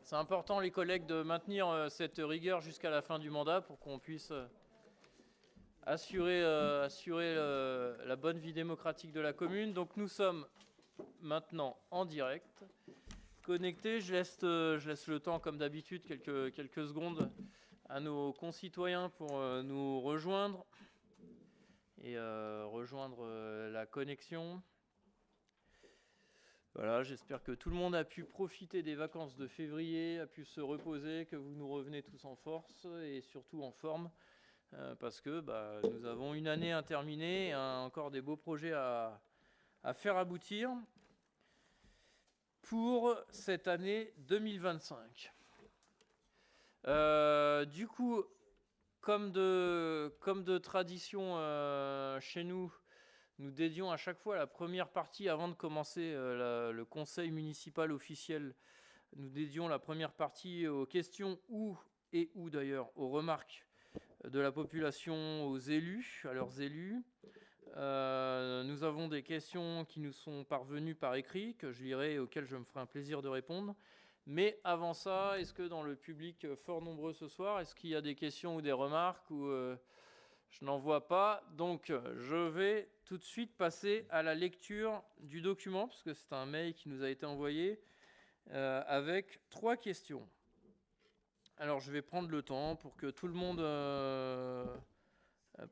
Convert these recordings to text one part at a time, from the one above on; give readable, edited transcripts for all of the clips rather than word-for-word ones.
C'est important, les collègues, de maintenir cette rigueur jusqu'à la fin du mandat pour qu'on puisse assurer la bonne vie démocratique de la commune. Donc nous sommes maintenant en direct, connectés. Je laisse le temps, comme d'habitude, quelques secondes à nos concitoyens pour nous rejoindre et rejoindre la connexion. Voilà, j'espère que tout le monde a pu profiter des vacances de février, a pu se reposer, que vous nous revenez tous en force et surtout en forme, parce que nous avons une année à terminer, encore des beaux projets à faire aboutir pour cette année 2025. Du coup, comme de tradition chez nous, nous dédions à chaque fois la première partie, avant de commencer le conseil municipal officiel, nous dédions la première partie aux questions ou d'ailleurs aux remarques de la population aux élus, à leurs élus. Nous avons des questions qui nous sont parvenues par écrit, que je lirai et auxquelles je me ferai un plaisir de répondre. Mais avant ça, est-ce que dans le public fort nombreux ce soir, est-ce qu'il y a des questions ou des remarques ou je n'en vois pas, donc je vais tout de suite passer à la lecture du document, parce que c'est un mail qui nous a été envoyé avec 3 questions. Alors je vais prendre le temps pour que tout le monde,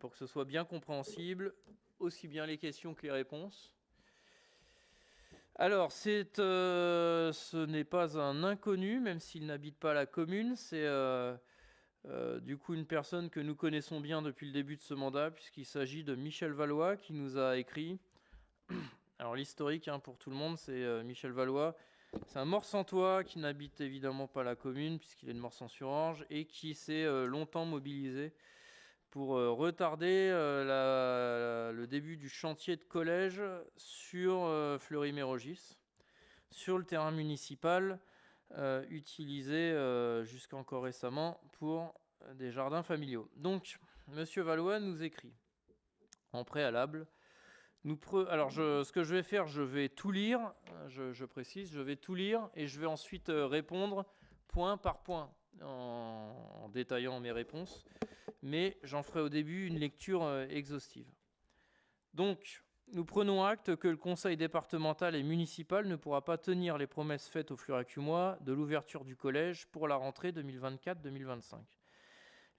pour que ce soit bien compréhensible, aussi bien les questions que les réponses. Alors ce n'est pas un inconnu, même s'il n'habite pas la commune, c'est... du coup, une personne que nous connaissons bien depuis le début de ce mandat, puisqu'il s'agit de Michel Valois, qui nous a écrit. Alors, l'historique, pour tout le monde, c'est Michel Valois. C'est un Morsantois qui n'habite évidemment pas la commune, puisqu'il est de Morsan-sur-Orge, et qui s'est longtemps mobilisé pour retarder le début du chantier de collège sur Fleury-Mérogis, sur le terrain municipal, utilisé jusqu'à encore récemment pour des jardins familiaux. Donc, Monsieur Valois nous écrit en préalable. Ce que je vais faire, je vais tout lire, je précise, je vais tout lire et je vais ensuite répondre point par point en détaillant mes réponses, mais j'en ferai au début une lecture exhaustive. Donc, nous prenons acte que le conseil départemental et municipal ne pourra pas tenir les promesses faites au Fleuracumois de l'ouverture du collège pour la rentrée 2024-2025.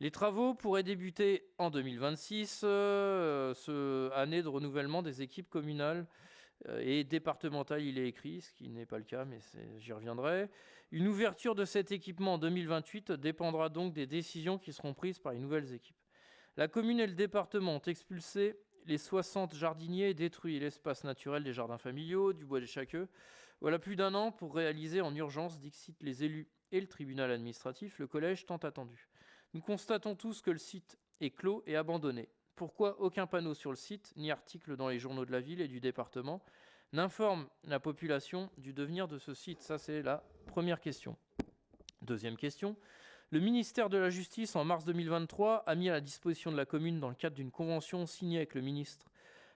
Les travaux pourraient débuter en 2026, année de renouvellement des équipes communales et départementales, il est écrit, ce qui n'est pas le cas, mais j'y reviendrai. Une ouverture de cet équipement en 2028 dépendra donc des décisions qui seront prises par les nouvelles équipes. La commune et le département ont expulsé les 60 jardiniers et détruit l'espace naturel des jardins familiaux, du bois des Chaqueux. Voilà plus d'un an pour réaliser en urgence, dixit les élus et le tribunal administratif, le collège tant attendu. Nous constatons tous que le site est clos et abandonné. Pourquoi aucun panneau sur le site, ni article dans les journaux de la ville et du département, n'informe la population du devenir de ce site? Ça, c'est la première question. Deuxième question. Le ministère de la Justice, en mars 2023, a mis à la disposition de la commune, dans le cadre d'une convention signée avec le ministre,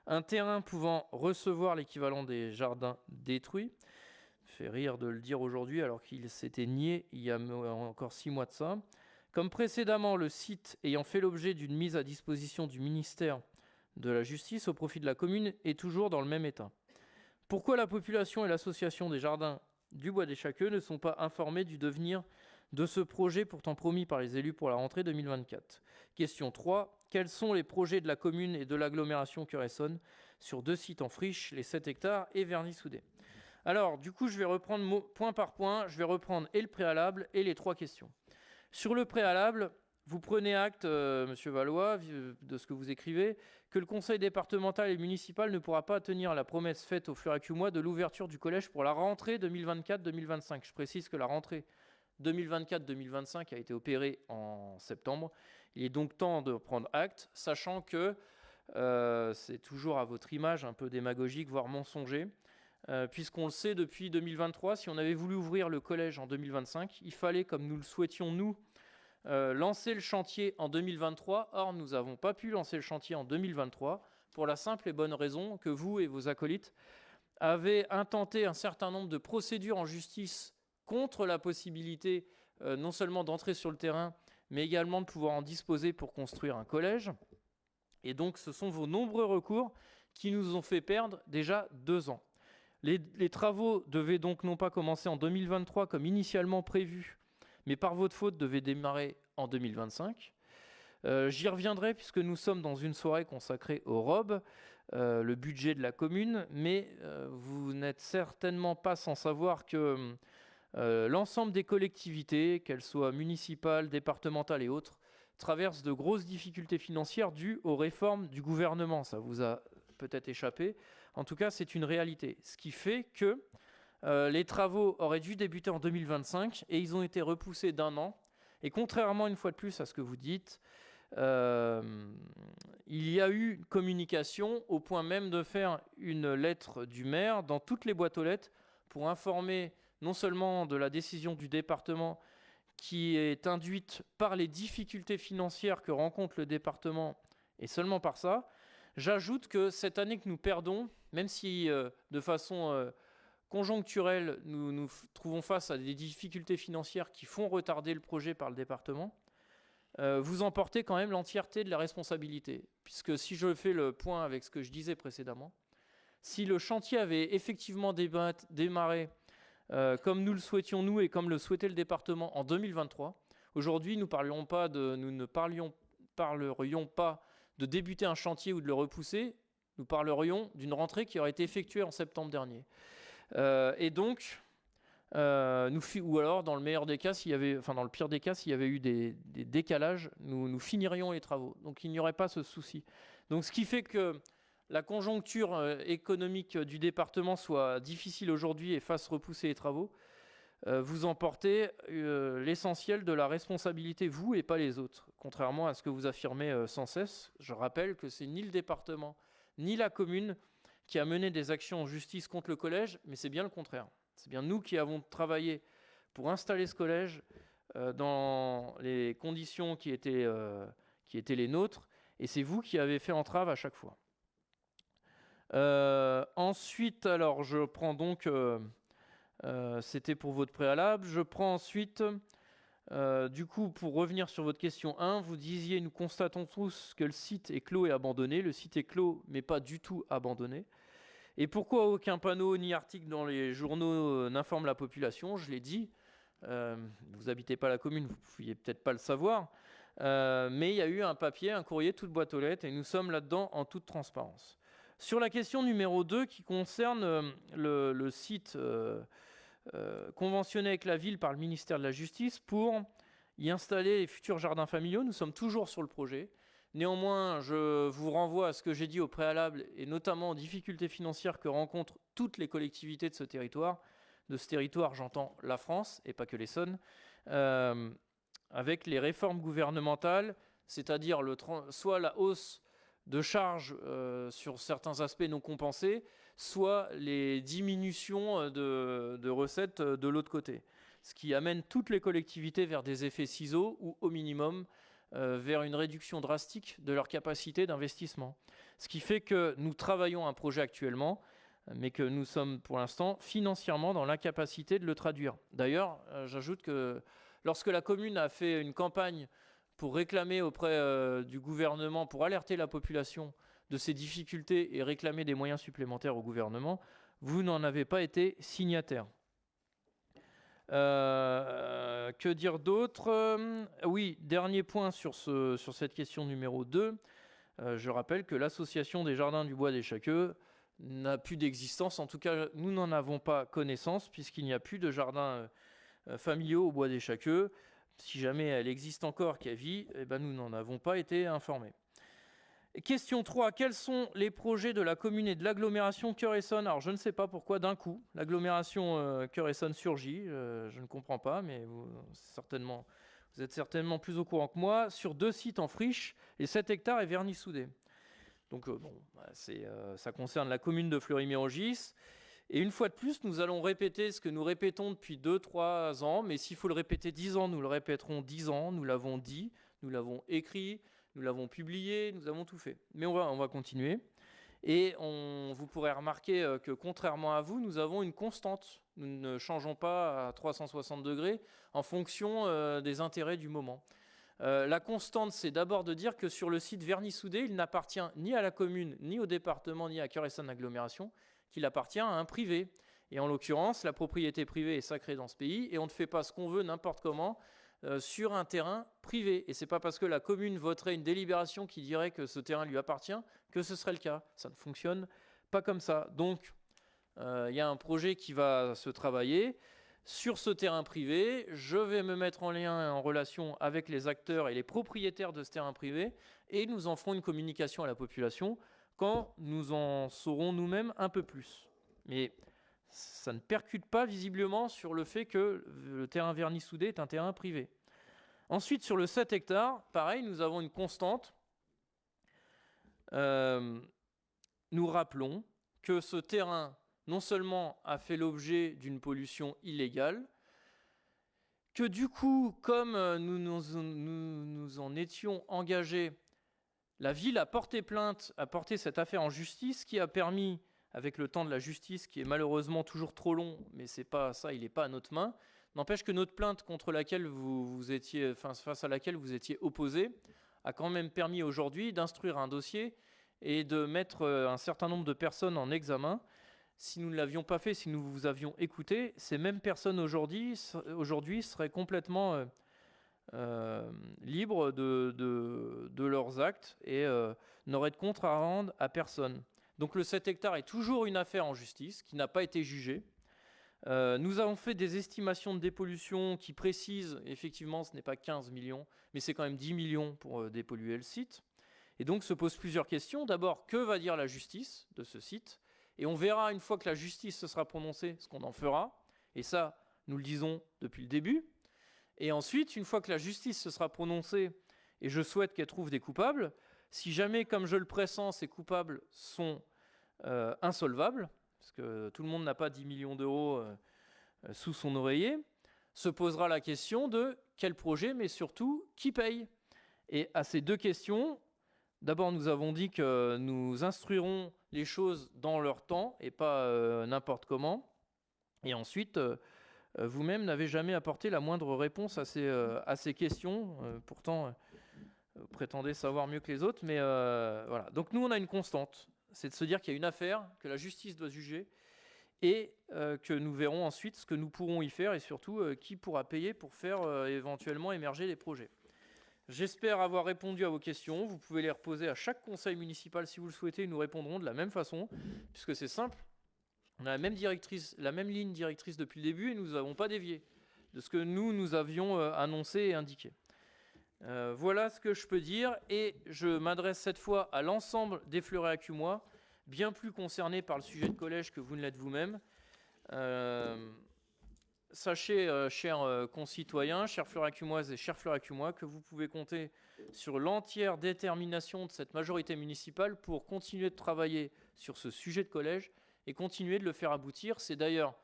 un terrain pouvant recevoir l'équivalent des jardins détruits. Fait rire de le dire aujourd'hui, alors qu'il s'était nié il y a encore 6 mois de ça. Comme précédemment, le site ayant fait l'objet d'une mise à disposition du ministère de la Justice au profit de la commune est toujours dans le même état. Pourquoi la population et l'association des jardins du Bois des Chaqueux ne sont pas informés du devenir de ce projet pourtant promis par les élus pour la rentrée 2024? Question 3. Quels sont les projets de la commune et de l'agglomération Cœur-Essonne sur 2 sites en friche, les 7 hectares et Verny-Soudet? Alors, du coup, je vais reprendre point par point. Je vais reprendre et le préalable et les 3 questions. Sur le préalable, vous prenez acte, Monsieur Valois, de ce que vous écrivez, que le conseil départemental et municipal ne pourra pas tenir la promesse faite au Fleuracumois de l'ouverture du collège pour la rentrée 2024-2025. Je précise que la rentrée 2024-2025 a été opérée en septembre. Il est donc temps de prendre acte, sachant que c'est toujours à votre image un peu démagogique, voire mensonger, puisqu'on le sait depuis 2023, si on avait voulu ouvrir le collège en 2025, il fallait, comme nous le souhaitions nous, lancer le chantier en 2023. Or, nous n'avons pas pu lancer le chantier en 2023 pour la simple et bonne raison que vous et vos acolytes avez intenté un certain nombre de procédures en justice contre la possibilité non seulement d'entrer sur le terrain, mais également de pouvoir en disposer pour construire un collège. Et donc, ce sont vos nombreux recours qui nous ont fait perdre déjà 2 ans. Les travaux devaient donc non pas commencer en 2023 comme initialement prévu, mais par votre faute devaient démarrer en 2025. J'y reviendrai puisque nous sommes dans une soirée consacrée au ROB, le budget de la commune, mais vous n'êtes certainement pas sans savoir que l'ensemble des collectivités, qu'elles soient municipales, départementales et autres, traversent de grosses difficultés financières dues aux réformes du gouvernement. Ça vous a peut-être échappé. En tout cas, c'est une réalité. Ce qui fait que les travaux auraient dû débuter en 2025 et ils ont été repoussés d'1 an. Et contrairement une fois de plus à ce que vous dites, il y a eu une communication au point même de faire une lettre du maire dans toutes les boîtes aux lettres pour informer non seulement de la décision du département qui est induite par les difficultés financières que rencontre le département et seulement par ça. J'ajoute que cette année que nous perdons, même si de façon conjoncturelle nous trouvons face à des difficultés financières qui font retarder le projet par le département, vous en portez quand même l'entièreté de la responsabilité. Puisque si je fais le point avec ce que je disais précédemment, si le chantier avait effectivement démarré comme nous le souhaitions nous et comme le souhaitait le département en 2023, aujourd'hui nous ne parlerions pas de débuter un chantier ou de le repousser, nous parlerions d'une rentrée qui aurait été effectuée en septembre dernier. Et donc, ou alors dans le meilleur des cas, dans le pire des cas, s'il y avait eu des décalages, nous finirions les travaux. Donc il n'y aurait pas ce souci. Donc ce qui fait que la conjoncture économique du département soit difficile aujourd'hui et fasse repousser les travaux, vous en portez l'essentiel de la responsabilité, vous et pas les autres, contrairement à ce que vous affirmez sans cesse. Je rappelle que c'est ni le département ni la commune qui a mené des actions en justice contre le collège, mais c'est bien le contraire. C'est bien nous qui avons travaillé pour installer ce collège dans les conditions qui étaient les nôtres, et c'est vous qui avez fait entrave à chaque fois. Ensuite, alors je prends donc, c'était pour votre préalable, je prends ensuite, du coup, pour revenir sur votre question 1, vous disiez, nous constatons tous que le site est clos et abandonné. Le site est clos, mais pas du tout abandonné. Et pourquoi aucun panneau ni article dans les journaux n'informe la population? Je l'ai dit, vous n'habitez pas la commune, vous ne pouviez peut-être pas le savoir, mais il y a eu un papier, un courrier, toute boîte aux lettres, et nous sommes là-dedans en toute transparence. Sur la question numéro 2 qui concerne le site conventionné avec la ville par le ministère de la Justice pour y installer les futurs jardins familiaux, nous sommes toujours sur le projet. Néanmoins, je vous renvoie à ce que j'ai dit au préalable et notamment aux difficultés financières que rencontrent toutes les collectivités de ce territoire. De ce territoire, j'entends la France et pas que l'Essonne, avec les réformes gouvernementales, c'est-à-dire soit la hausse de charges sur certains aspects non compensés, soit les diminutions de recettes de l'autre côté. Ce qui amène toutes les collectivités vers des effets ciseaux ou au minimum vers une réduction drastique de leur capacité d'investissement. Ce qui fait que nous travaillons un projet actuellement, mais que nous sommes pour l'instant financièrement dans l'incapacité de le traduire. D'ailleurs, j'ajoute que lorsque la commune a fait une campagne pour réclamer auprès du gouvernement, pour alerter la population de ces difficultés et réclamer des moyens supplémentaires au gouvernement, vous n'en avez pas été signataire. Que dire d'autre? Oui, dernier point sur cette question numéro 2. Je rappelle que l'association des jardins du Bois des Chaqueux n'a plus d'existence. En tout cas, nous n'en avons pas connaissance puisqu'il n'y a plus de jardins familiaux au Bois des Chaqueux. Si jamais elle existe encore, qu'elle vit, eh ben nous n'en avons pas été informés. Question 3. Quels sont les projets de la commune et de l'agglomération Cœur-Essonne? Alors, je ne sais pas pourquoi, d'un coup, l'agglomération Cœur-Essonne surgit. Je ne comprends pas, mais vous êtes certainement plus au courant que moi. Sur 2 sites en friche, et 7 hectares et Verny-Soudé. Donc, ça concerne la commune de Fleury-Mérogis. Et une fois de plus, nous allons répéter ce que nous répétons depuis 2-3 ans. Mais s'il faut le répéter 10 ans, nous le répéterons 10 ans. Nous l'avons dit, nous l'avons écrit, nous l'avons publié, nous avons tout fait. Mais on va continuer. Et vous pourrez remarquer que contrairement à vous, nous avons une constante. Nous ne changeons pas à 360 degrés en fonction des intérêts du moment. La constante, c'est d'abord de dire que sur le site Verny-Soudé, il n'appartient ni à la commune, ni au département, ni à Cœur et Seine Agglomération, qu'il appartient à un privé. Et en l'occurrence, la propriété privée est sacrée dans ce pays et on ne fait pas ce qu'on veut n'importe comment sur un terrain privé. Et ce n'est pas parce que la commune voterait une délibération qui dirait que ce terrain lui appartient que ce serait le cas. Ça ne fonctionne pas comme ça. Donc, il y a un projet qui va se travailler. Sur ce terrain privé, je vais me mettre en lien, en relation avec les acteurs et les propriétaires de ce terrain privé et nous en ferons une communication à la population quand nous en saurons nous-mêmes un peu plus. Mais ça ne percute pas visiblement sur le fait que le terrain Verny-Soudé est un terrain privé. Ensuite, sur le 7 hectares, pareil, nous avons une constante. Nous rappelons que ce terrain non seulement a fait l'objet d'une pollution illégale, que du coup, comme nous en étions engagés, la ville a porté plainte, a porté cette affaire en justice, qui a permis, avec le temps de la justice, qui est malheureusement toujours trop long, mais c'est pas ça, il n'est pas à notre main, n'empêche que notre plainte contre laquelle face à laquelle vous étiez opposé, a quand même permis aujourd'hui d'instruire un dossier et de mettre un certain nombre de personnes en examen. Si nous ne l'avions pas fait, si nous vous avions écouté, ces mêmes personnes aujourd'hui seraient complètement libres de leurs actes et n'auraient de compte à rendre à personne. Donc le 7 hectares est toujours une affaire en justice qui n'a pas été jugée. Nous avons fait des estimations de dépollution qui précisent, effectivement, ce n'est pas 15 millions, mais c'est quand même 10 millions pour dépolluer le site. Et donc se posent plusieurs questions. D'abord, que va dire la justice de ce site ? Et on verra, une fois que la justice se sera prononcée, ce qu'on en fera. Et ça, nous le disons depuis le début. Et ensuite, une fois que la justice se sera prononcée, et je souhaite qu'elle trouve des coupables, si jamais, comme je le pressens, ces coupables sont insolvables, parce que tout le monde n'a pas 10 millions d'euros sous son oreiller, se posera la question de quel projet, mais surtout, qui paye ? Et à ces deux questions, d'abord, nous avons dit que nous instruirons les choses dans leur temps et pas n'importe comment. Et ensuite, vous-même n'avez jamais apporté la moindre réponse à ces questions. Pourtant, vous prétendez savoir mieux que les autres. Mais voilà. Donc nous, on a une constante. C'est de se dire qu'il y a une affaire, que la justice doit juger et que nous verrons ensuite ce que nous pourrons y faire et surtout qui pourra payer pour faire éventuellement émerger les projets. J'espère avoir répondu à vos questions. Vous pouvez les reposer à chaque conseil municipal si vous le souhaitez. Nous répondrons de la même façon, puisque c'est simple. On a la même ligne directrice depuis le début et nous n'avons pas dévié de ce que nous avions annoncé et indiqué. Voilà ce que je peux dire et je m'adresse cette fois à l'ensemble des Fleuret-Acumois, bien plus concernés par le sujet de collège que vous ne l'êtes vous-même. Sachez, chers concitoyens, chers Fleuret-Acumoises et chers Fleuret-Acumois, que vous pouvez compter sur l'entière détermination de cette majorité municipale pour continuer de travailler sur ce sujet de collège et continuer de le faire aboutir. C'est d'ailleurs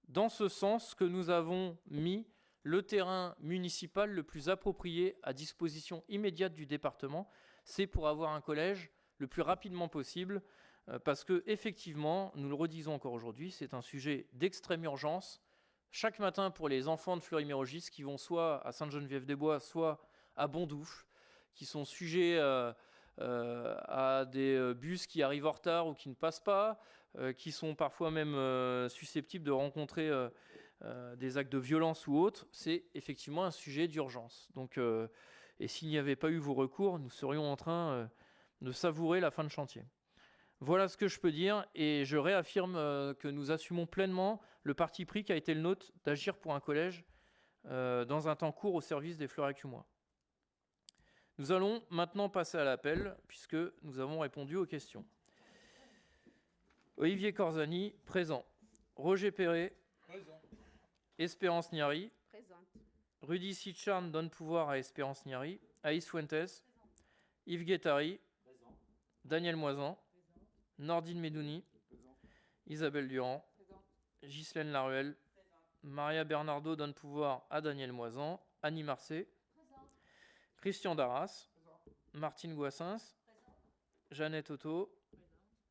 dans ce sens que nous avons mis le terrain municipal le plus approprié à disposition immédiate du département. C'est pour avoir un collège le plus rapidement possible, parce que effectivement, nous le redisons encore aujourd'hui, c'est un sujet d'extrême urgence. Chaque matin, pour les enfants de Fleury-Mérogis qui vont soit à Sainte-Geneviève-des-Bois, soit à Bondoufle, qui sont sujets à des bus qui arrivent en retard ou qui ne passent pas, qui sont parfois même susceptibles de rencontrer des actes de violence ou autres, c'est effectivement un sujet d'urgence. Donc, et s'il n'y avait pas eu vos recours, nous serions en train de savourer la fin de chantier. Voilà ce que je peux dire et je réaffirme que nous assumons pleinement le parti pris qui a été le nôtre d'agir pour un collège dans un temps court au service des Fleuret-Acumois. Nous allons maintenant passer à l'appel puisque nous avons répondu aux questions. Olivier Corzani, présent. Roger Perret, présent. Espérance Niary, présente. Rudy Sitcharn donne pouvoir à Espérance Niary. Aïs Fuentes, présent. Yves Guettari, présent. Daniel Moisan, présent. Nordine Medouni, présent. Isabelle Durand, présent. Ghislaine Laruelle, présent. Maria Bernardo donne pouvoir à Daniel Moisan. Annie Marcet, présent. Christian Darras, présent. Martine Goissens, présent. Jeannette Otto, présent.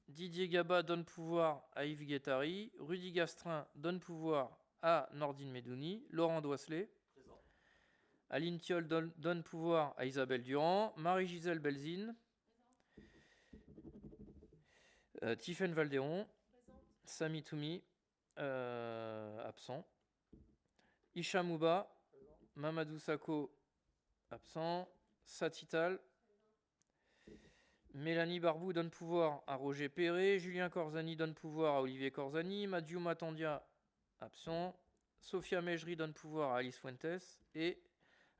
Didier Gaba donne pouvoir à Yves Guettari. Rudy Gastrin donne pouvoir à Nordine Medouni. Laurent Doisselet. Présent. Aline Thiol donne pouvoir à Isabelle Durand. Marie-Gisèle Belzine. Tiffaine Valdéron. Sami Toumi. Absent. Isha Mouba. Mamadou Sakho. Absent. Satital. Mélanie Barbou donne pouvoir à Roger Perret. Julien Corzani donne pouvoir à Olivier Corzani. Madiou Matandia, absent. Sophia Mejri donne pouvoir à Alice Fuentes. Et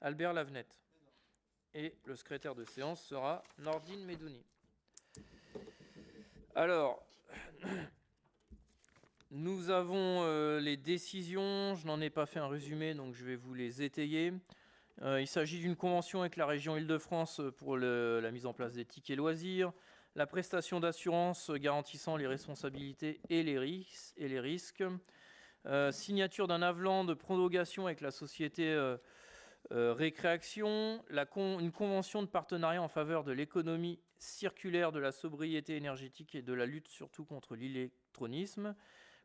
Albert Lavenette. Et le secrétaire de séance sera Nordine Medouni. Alors, nous avons les décisions. Je n'en ai pas fait un résumé, donc je vais vous les étayer. Il s'agit d'une convention avec la région Île-de-France pour la mise en place des tickets loisirs, la prestation d'assurance garantissant les responsabilités et les risques, signature d'un avenant de prolongation avec la société Récréation, une convention de partenariat en faveur de l'économie circulaire, de la sobriété énergétique et de la lutte surtout contre l'électronisme.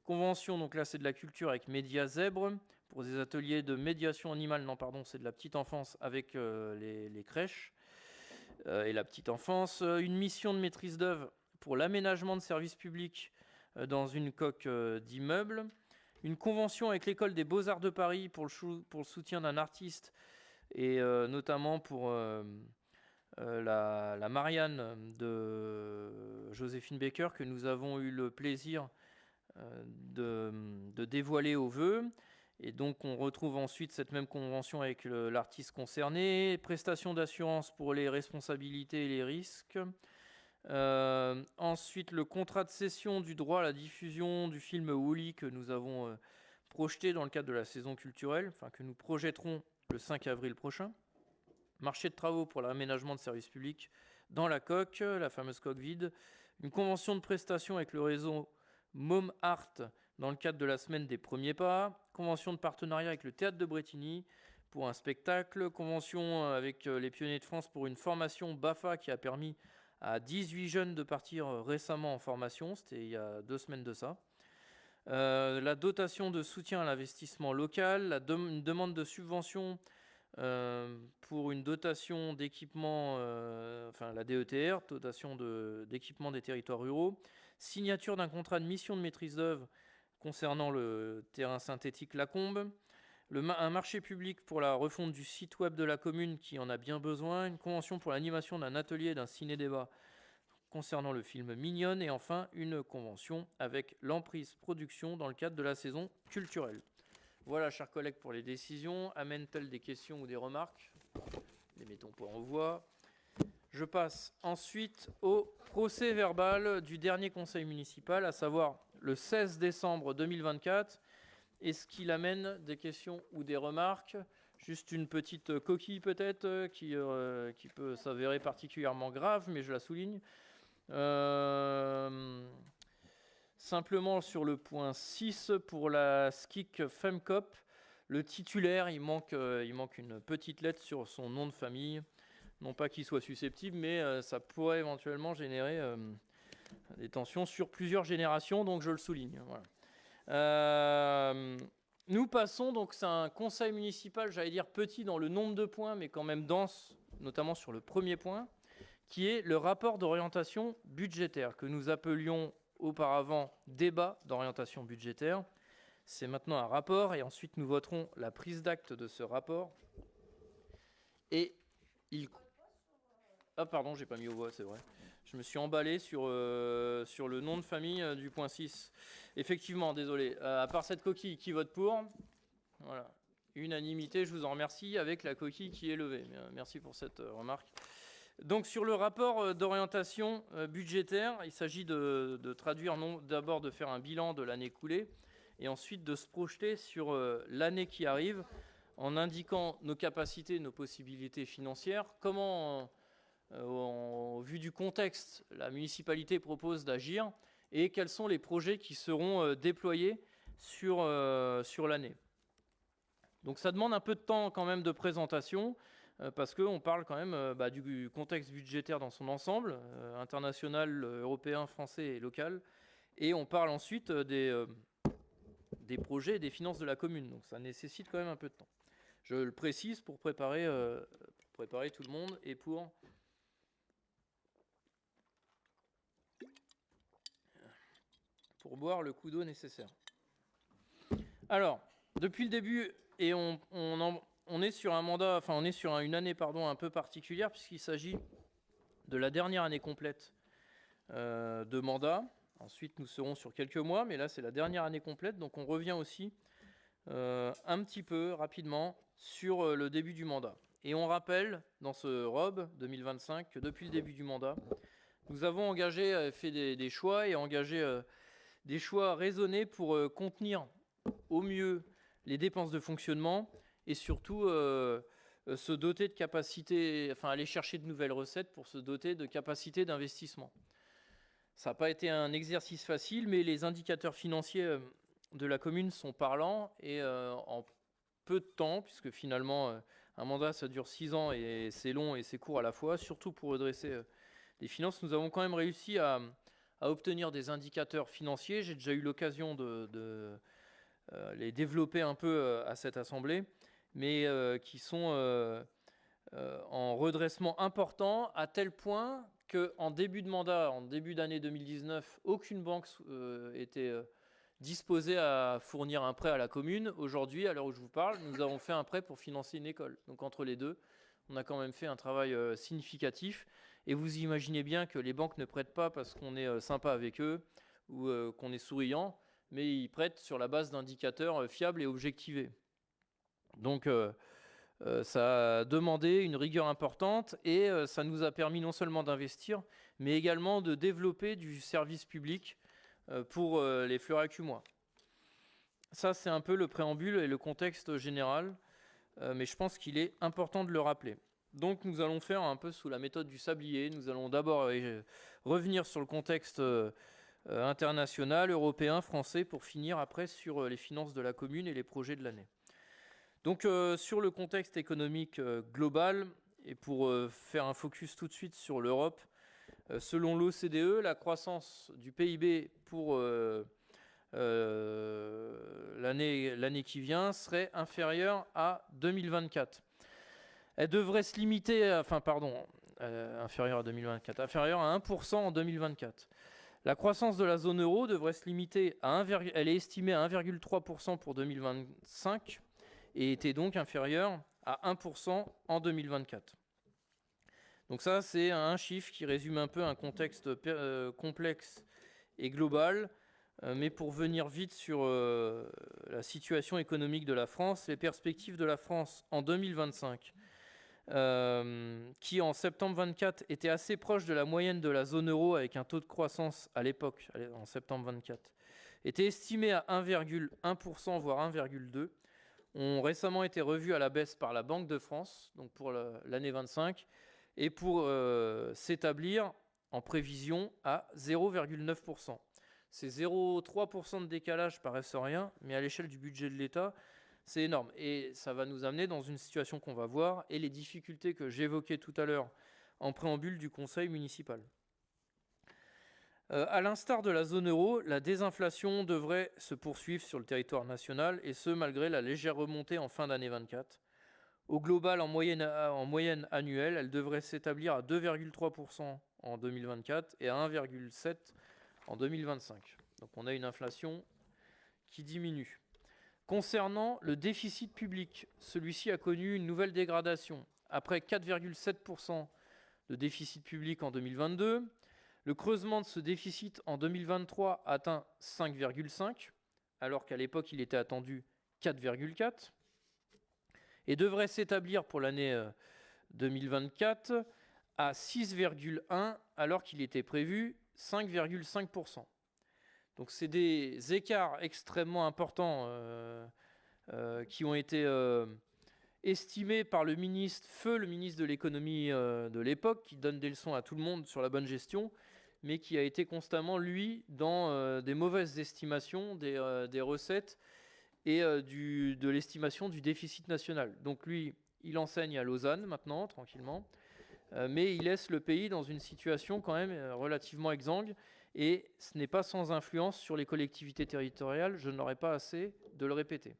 Convention, donc là c'est de la culture avec Média Zèbre, pour des ateliers de médiation animale, c'est de la petite enfance avec les crèches et la petite enfance. Une mission de maîtrise d'œuvre pour l'aménagement de services publics dans une coque d'immeuble. Une convention avec l'école des Beaux-Arts de Paris pour le soutien d'un artiste et notamment pour la Marianne de Joséphine Baker que nous avons eu le plaisir de dévoiler aux vœux. Et donc on retrouve ensuite cette même convention avec l'artiste concerné, prestation d'assurance pour les responsabilités et les risques. Ensuite le contrat de cession du droit à la diffusion du film Wall-E que nous avons projeté dans le cadre de la saison culturelle, que nous projetterons le 5 avril prochain. Marché de travaux pour l'aménagement de services publics dans la coque, la fameuse coque vide. Une convention de prestation avec le réseau Mom Art dans le cadre de la semaine des premiers pas, convention de partenariat avec le Théâtre de Brétigny pour un spectacle, convention avec les Pionniers de France pour une formation BAFA qui a permis à 18 jeunes de partir récemment en formation, c'était il y a 2 semaines de ça. La dotation de soutien à l'investissement local, une demande de subvention pour une dotation d'équipement, la DETR, dotation d'équipement des territoires ruraux, signature d'un contrat de mission de maîtrise d'œuvre concernant le terrain synthétique Lacombe, un marché public pour la refonte du site web de la commune qui en a bien besoin, une convention pour l'animation d'un atelier d'un ciné-débat concernant le film Mignonne, et enfin une convention avec l'Emprise Production dans le cadre de la saison culturelle. Voilà, chers collègues, pour les décisions. Amènent-elles des questions ou des remarques? Les mettons pas en voix. Je passe ensuite au procès verbal du dernier conseil municipal, à savoir le 16 décembre 2024. Est-ce qu'il amène des questions ou des remarques? Juste une petite coquille peut-être qui peut s'avérer particulièrement grave, mais je la souligne. Simplement sur le point 6 pour la SKIC FemCop, le titulaire, il manque une petite lettre sur son nom de famille. Non pas qu'il soit susceptible, mais ça pourrait éventuellement générer des tensions sur plusieurs générations, donc je le souligne. Voilà. Nous passons, donc c'est un conseil municipal, j'allais dire petit dans le nombre de points, mais quand même dense, notamment sur le premier point, qui est le rapport d'orientation budgétaire, que nous appelions auparavant débat d'orientation budgétaire. C'est maintenant un rapport, et ensuite nous voterons la prise d'acte de ce rapport. Et il... Ah pardon, j'ai pas mis aux voix, c'est vrai. Je me suis emballé sur le nom de famille du point 6. Effectivement, désolé. À part cette coquille, qui vote pour? Voilà. Unanimité, je vous en remercie, avec la coquille qui est levée. Merci pour cette remarque. Donc sur le rapport d'orientation budgétaire, il s'agit de traduire, d'abord de faire un bilan de l'année écoulée, et ensuite de se projeter sur l'année qui arrive, en indiquant nos capacités, nos possibilités financières, comment... au vu du contexte, la municipalité propose d'agir et quels sont les projets qui seront déployés sur l'année. Donc ça demande un peu de temps quand même de présentation. parce qu'on parle quand même du contexte budgétaire dans son ensemble, international, européen, français et local, et on parle ensuite des projets et des finances de la commune. Donc ça nécessite quand même un peu de temps. Je le précise pour préparer tout le monde et pour boire le coup d'eau nécessaire. Alors, depuis le début, et on est sur un mandat, enfin on est sur une année un peu particulière puisqu'il s'agit de la dernière année complète de mandat. Ensuite, nous serons sur quelques mois, mais là c'est la dernière année complète, donc on revient aussi un petit peu rapidement sur le début du mandat. Et on rappelle dans ce ROB 2025 que depuis le début du mandat, nous avons fait des choix et engagé des choix raisonnés pour contenir au mieux les dépenses de fonctionnement et surtout se doter de capacités, enfin aller chercher de nouvelles recettes pour se doter de capacités d'investissement. Ça n'a pas été un exercice facile, mais les indicateurs financiers de la commune sont parlants et en peu de temps, puisque finalement un mandat ça dure 6 ans et c'est long et c'est court à la fois, surtout pour redresser les finances, nous avons quand même réussi à obtenir des indicateurs financiers. J'ai déjà eu l'occasion de les développer un peu à cette assemblée, mais qui sont en redressement important, à tel point qu'en début de mandat, en début d'année 2019, aucune banque était disposée à fournir un prêt à la commune. Aujourd'hui, à l'heure où je vous parle, nous avons fait un prêt pour financer une école. Donc entre les deux, on a quand même fait un travail significatif. Et vous imaginez bien que les banques ne prêtent pas parce qu'on est sympa avec eux ou qu'on est souriant, mais ils prêtent sur la base d'indicateurs fiables et objectivés. Donc ça a demandé une rigueur importante et ça nous a permis non seulement d'investir, mais également de développer du service public pour les Fleury-Acumois. Ça, c'est un peu le préambule et le contexte général, mais je pense qu'il est important de le rappeler. Donc nous allons faire un peu sous la méthode du sablier. Nous allons d'abord revenir sur le contexte international, européen, français, pour finir après sur les finances de la commune et les projets de l'année. Donc sur le contexte économique global, et pour faire un focus tout de suite sur l'Europe, selon l'OCDE, la croissance du PIB pour l'année qui vient serait inférieure à 2024. Elle devrait se limiter, inférieure à 2024, inférieure à 1% en 2024. La croissance de la zone euro devrait se limiter à elle est estimée à 1,3% pour 2025 et était donc inférieure à 1% en 2024. Donc ça, c'est un chiffre qui résume un peu un contexte complexe et global. Mais pour venir vite sur la situation économique de la France, les perspectives de la France en 2025, qui en septembre 24 était assez proche de la moyenne de la zone euro avec un taux de croissance à l'époque, en septembre 24, était estimé à 1,1% voire 1,2%, ont récemment été revus à la baisse par la Banque de France, donc pour l'année 25, et pour s'établir en prévision à 0,9%. Ces 0,3% de décalage paraissent rien, mais à l'échelle du budget de l'État, c'est énorme. Et ça va nous amener dans une situation qu'on va voir et les difficultés que j'évoquais tout à l'heure en préambule du Conseil municipal. À l'instar de la zone euro, la désinflation devrait se poursuivre sur le territoire national, et ce, malgré la légère remontée en fin d'année 24. Au global, en moyenne annuelle, elle devrait s'établir à 2,3% en 2024 et à 1,7% en 2025. Donc on a une inflation qui diminue. Concernant le déficit public, celui-ci a connu une nouvelle dégradation. Après 4,7% de déficit public en 2022, le creusement de ce déficit en 2023 atteint 5,5, alors qu'à l'époque il était attendu 4,4, et devrait s'établir pour l'année 2024 à 6,1, alors qu'il était prévu 5,5%. Donc c'est des écarts extrêmement importants qui ont été estimés par le ministre de l'économie de l'époque, qui donne des leçons à tout le monde sur la bonne gestion, mais qui a été constamment, lui, dans des mauvaises estimations des recettes et de l'estimation du déficit national. Donc lui, Il enseigne à Lausanne maintenant, tranquillement. Mais il laisse le pays dans une situation quand même relativement exsangue. Et ce n'est pas sans influence sur les collectivités territoriales, je n'aurai pas assez de le répéter.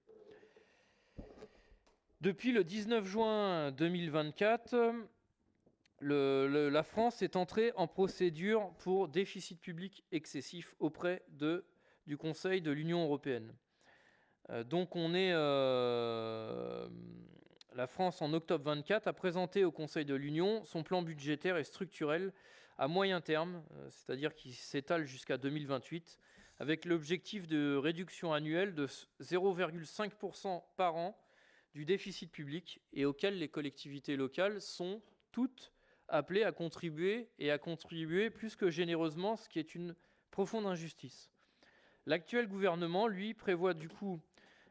Depuis le 19 juin 2024, la France est entrée en procédure pour déficit public excessif auprès du Conseil de l'Union européenne. Donc la France, en octobre 24, a présenté au Conseil de l'Union son plan budgétaire et structurel à moyen terme, c'est-à-dire qui s'étale jusqu'à 2028, avec l'objectif de réduction annuelle de 0,5% par an du déficit public et auquel les collectivités locales sont toutes appelées à contribuer et à contribuer plus que généreusement, ce qui est une profonde injustice. L'actuel gouvernement, lui, prévoit du coup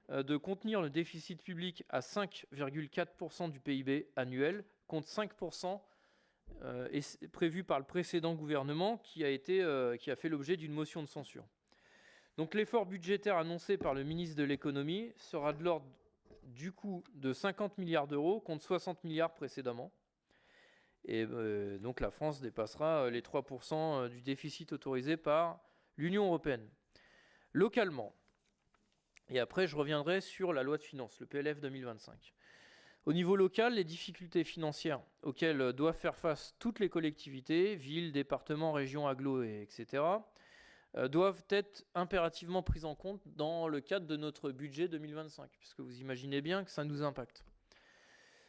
de contenir le déficit public à 5,4% du PIB annuel, contre 5% prévu par le précédent gouvernement qui a fait l'objet d'une motion de censure. Donc l'effort budgétaire annoncé par le ministre de l'économie sera de l'ordre du coup de 50 milliards d'euros contre 60 milliards précédemment. Et donc la France dépassera les 3% du déficit autorisé par l'Union européenne. Localement, et après je reviendrai sur la loi de finances, le PLF 2025. Au niveau local, les difficultés financières auxquelles doivent faire face toutes les collectivités, villes, départements, régions, agglos, etc., doivent être impérativement prises en compte dans le cadre de notre budget 2025, puisque vous imaginez bien que ça nous impacte.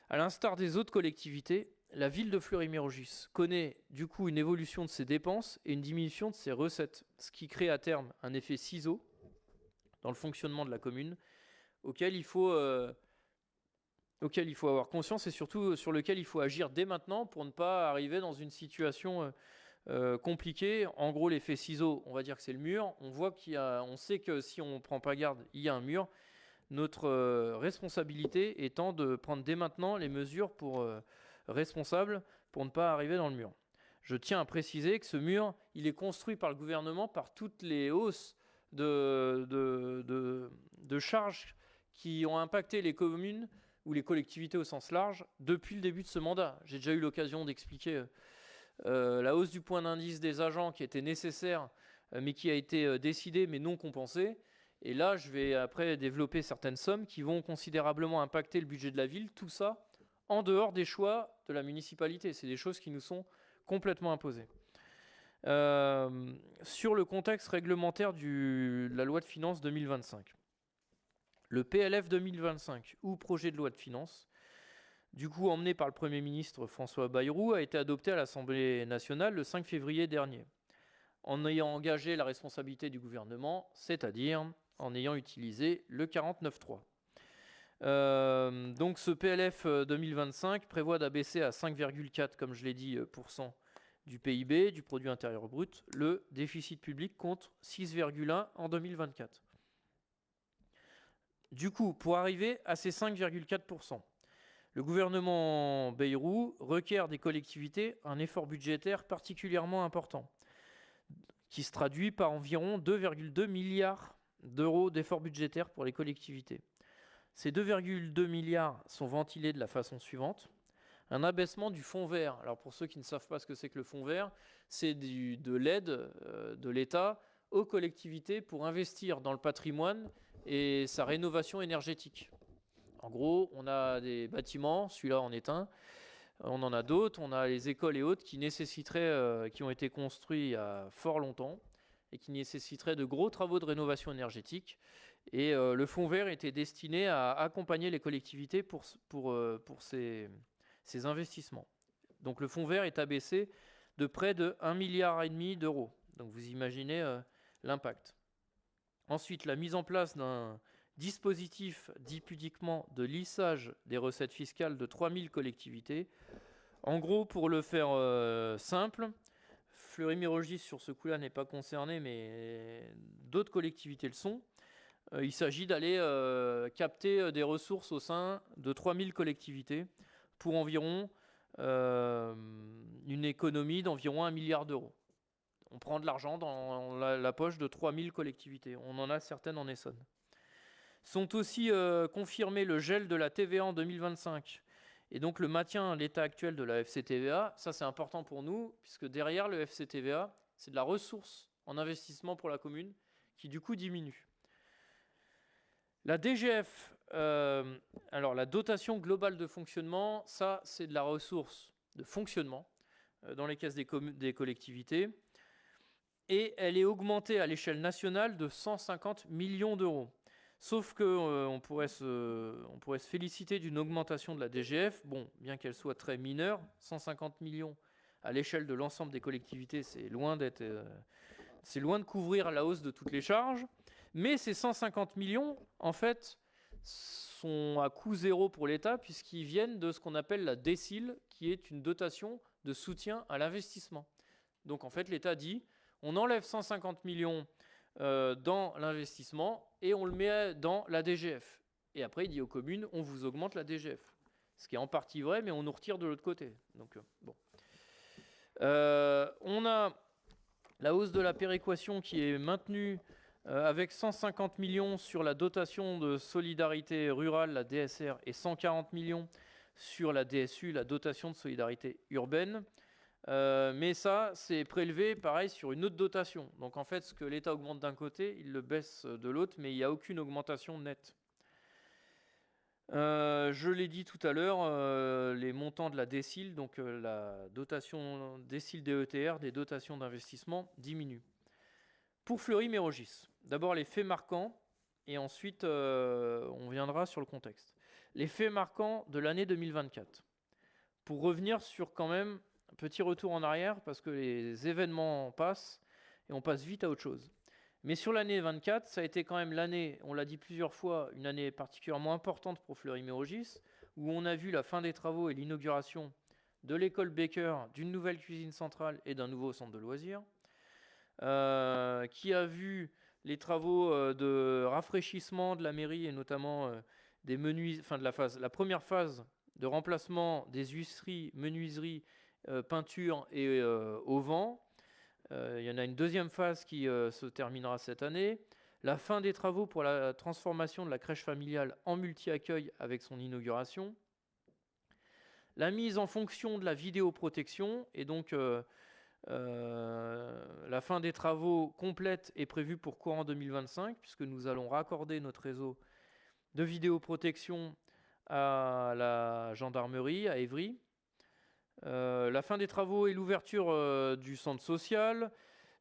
À l'instar des autres collectivités, la ville de Fleury-Mérogis connaît du coup une évolution de ses dépenses et une diminution de ses recettes, ce qui crée à terme un effet ciseau dans le fonctionnement de la commune, auquel il faut avoir conscience et surtout sur lequel il faut agir dès maintenant pour ne pas arriver dans une situation compliquée. En gros, l'effet ciseau, on va dire que c'est le mur. On sait que si on ne prend pas garde, il y a un mur. Notre responsabilité étant de prendre dès maintenant les mesures responsables pour ne pas arriver dans le mur. Je tiens à préciser que ce mur, il est construit par le gouvernement par toutes les hausses de charges qui ont impacté les communes ou les collectivités au sens large depuis le début de ce mandat. J'ai déjà eu l'occasion d'expliquer la hausse du point d'indice des agents qui était nécessaire mais qui a été décidée mais non compensée. Et là, je vais après développer certaines sommes qui vont considérablement impacter le budget de la ville, tout ça en dehors des choix de la municipalité. C'est des choses qui nous sont complètement imposées. Sur le contexte réglementaire de la loi de finances 2025. Le PLF 2025 ou projet de loi de finances, du coup emmené par le Premier ministre François Bayrou, a été adopté à l'Assemblée nationale le 5 février dernier, en ayant engagé la responsabilité du gouvernement, c'est-à-dire en ayant utilisé le 49.3. Donc ce PLF 2025 prévoit d'abaisser à 5,4, comme je l'ai dit, du PIB, du produit intérieur brut, le déficit public contre 6,1 en 2024. Du coup, pour arriver à ces 5,4%, le gouvernement Bayrou requiert des collectivités un effort budgétaire particulièrement important, qui se traduit par environ 2,2 milliards d'euros d'efforts budgétaires pour les collectivités. Ces 2,2 milliards sont ventilés de la façon suivante. Un abaissement du fonds vert. Alors pour ceux qui ne savent pas ce que c'est que le fonds vert, c'est de l'aide de l'État aux collectivités pour investir dans le patrimoine et sa rénovation énergétique. En gros, on a des bâtiments, celui-là en est un, on en a d'autres, on a les écoles et autres qui ont été construits il y a fort longtemps et qui nécessiteraient de gros travaux de rénovation énergétique. Et le fonds vert était destiné à accompagner les collectivités pour ces investissements. Donc le fonds vert est abaissé de près de 1,5 milliard d'euros. Donc vous imaginez l'impact. Ensuite, la mise en place d'un dispositif dit pudiquement de lissage des recettes fiscales de 3000 collectivités. En gros, pour le faire simple, Fleury-Mérogis sur ce coup-là n'est pas concerné, mais d'autres collectivités le sont. Il s'agit d'aller capter des ressources au sein de 3000 collectivités pour environ une économie d'environ 1 milliard d'euros. On prend de l'argent dans la poche de 3000 collectivités. On en a certaines en Essonne. Sont aussi confirmés le gel de la TVA en 2025 Et donc le maintien à l'état actuel de la FCTVA, ça c'est important pour nous, puisque derrière le FCTVA, c'est de la ressource en investissement pour la commune qui du coup diminue. La DGF, alors la dotation globale de fonctionnement, ça c'est de la ressource de fonctionnement dans les caisses des collectivités, et elle est augmentée à l'échelle nationale de 150 millions d'euros. Sauf qu'on pourrait se féliciter d'une augmentation de la DGF, bon, bien qu'elle soit très mineure, 150 millions à l'échelle de l'ensemble des collectivités, c'est loin de couvrir la hausse de toutes les charges, mais ces 150 millions, en fait, sont à coût zéro pour l'État, puisqu'ils viennent de ce qu'on appelle la DSIL, qui est une dotation de soutien à l'investissement. Donc en fait, l'État dit, on enlève 150 millions dans l'investissement et on le met dans la DGF. Et après, il dit aux communes, on vous augmente la DGF. Ce qui est en partie vrai, mais on nous retire de l'autre côté. Donc, bon. On a la hausse de la péréquation qui est maintenue avec 150 millions sur la dotation de solidarité rurale, la DSR, et 140 millions sur la DSU, la dotation de solidarité urbaine. Mais ça, c'est prélevé, pareil, sur une autre dotation. Donc en fait, ce que l'État augmente d'un côté, il le baisse de l'autre, mais il n'y a aucune augmentation nette. Je l'ai dit tout à l'heure, les montants de la DSIL, donc la dotation DSIL DETR, des dotations d'investissement, diminuent. Pour Fleury-Mérogis, d'abord les faits marquants, et ensuite on viendra sur le contexte. Les faits marquants de l'année 2024. Pour revenir sur quand même un petit retour en arrière, parce que les événements passent, et on passe vite à autre chose. Mais sur l'année 24, ça a été quand même l'année, on l'a dit plusieurs fois, une année particulièrement importante pour Fleury-Mérogis, où on a vu la fin des travaux et l'inauguration de l'école Baker, d'une nouvelle cuisine centrale et d'un nouveau centre de loisirs, qui a vu les travaux de rafraîchissement de la mairie et notamment des la première phase de remplacement des huisseries, menuiseries, peinture et auvents. Il y en a une deuxième phase qui se terminera cette année. La fin des travaux pour la transformation de la crèche familiale en multi-accueil avec son inauguration. La mise en fonction de la vidéoprotection, et donc la fin des travaux complète est prévue pour courant 2025, puisque nous allons raccorder notre réseau de vidéoprotection à la gendarmerie, à Évry. La fin des travaux et l'ouverture du centre social,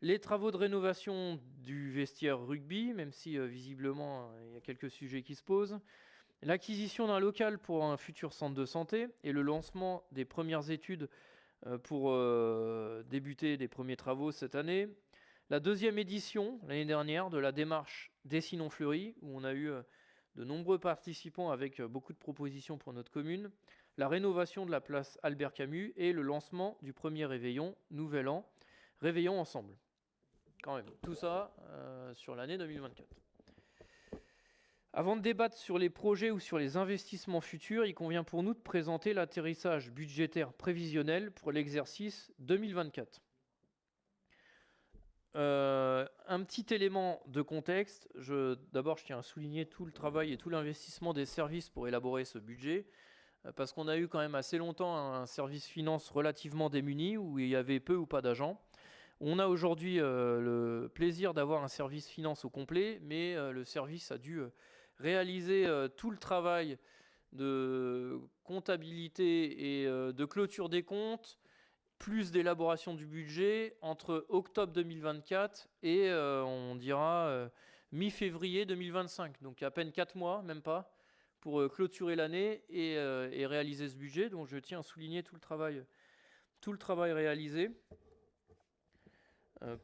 les travaux de rénovation du vestiaire rugby, même si visiblement il y a quelques sujets qui se posent, l'acquisition d'un local pour un futur centre de santé et le lancement des premières études pour débuter des premiers travaux cette année. La deuxième édition, l'année dernière, de la démarche Dessinons Fleury, où on a eu de nombreux participants avec beaucoup de propositions pour notre commune. La rénovation de la place Albert Camus et le lancement du premier réveillon, Nouvel An, Réveillons ensemble. Quand même, tout ça sur l'année 2024. Avant de débattre sur les projets ou sur les investissements futurs, il convient pour nous de présenter l'atterrissage budgétaire prévisionnel pour l'exercice 2024. Un petit élément de contexte. D'abord, je tiens à souligner tout le travail et tout l'investissement des services pour élaborer ce budget, parce qu'on a eu quand même assez longtemps un service finance relativement démuni, où il y avait peu ou pas d'agents. On a aujourd'hui le plaisir d'avoir un service finance au complet, mais le service a dû réaliser tout le travail de comptabilité et de clôture des comptes, plus d'élaboration du budget entre octobre 2024 et on dira mi-février 2025. Donc à peine 4 mois, même pas, pour clôturer l'année et réaliser ce budget. Donc je tiens à souligner tout le travail réalisé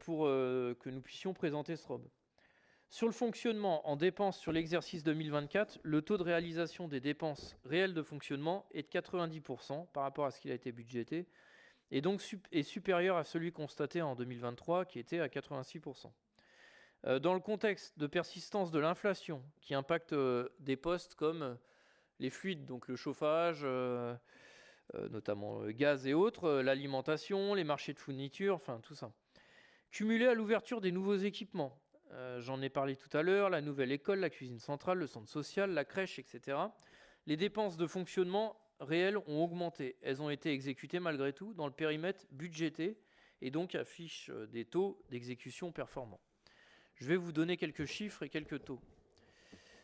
pour que nous puissions présenter ce ROB. Sur le fonctionnement en dépenses sur l'exercice 2024, le taux de réalisation des dépenses réelles de fonctionnement est de 90% par rapport à ce qu'il a été budgété, et donc est supérieur à celui constaté en 2023 qui était à 86%. Dans le contexte de persistance de l'inflation qui impacte des postes comme les fluides, donc le chauffage, notamment le gaz et autres, l'alimentation, les marchés de fourniture, enfin tout ça. Cumulé à l'ouverture des nouveaux équipements, j'en ai parlé tout à l'heure, la nouvelle école, la cuisine centrale, le centre social, la crèche, etc. Les dépenses de fonctionnement réelles ont augmenté. Elles ont été exécutées malgré tout dans le périmètre budgété et donc affichent des taux d'exécution performants. Je vais vous donner quelques chiffres et quelques taux.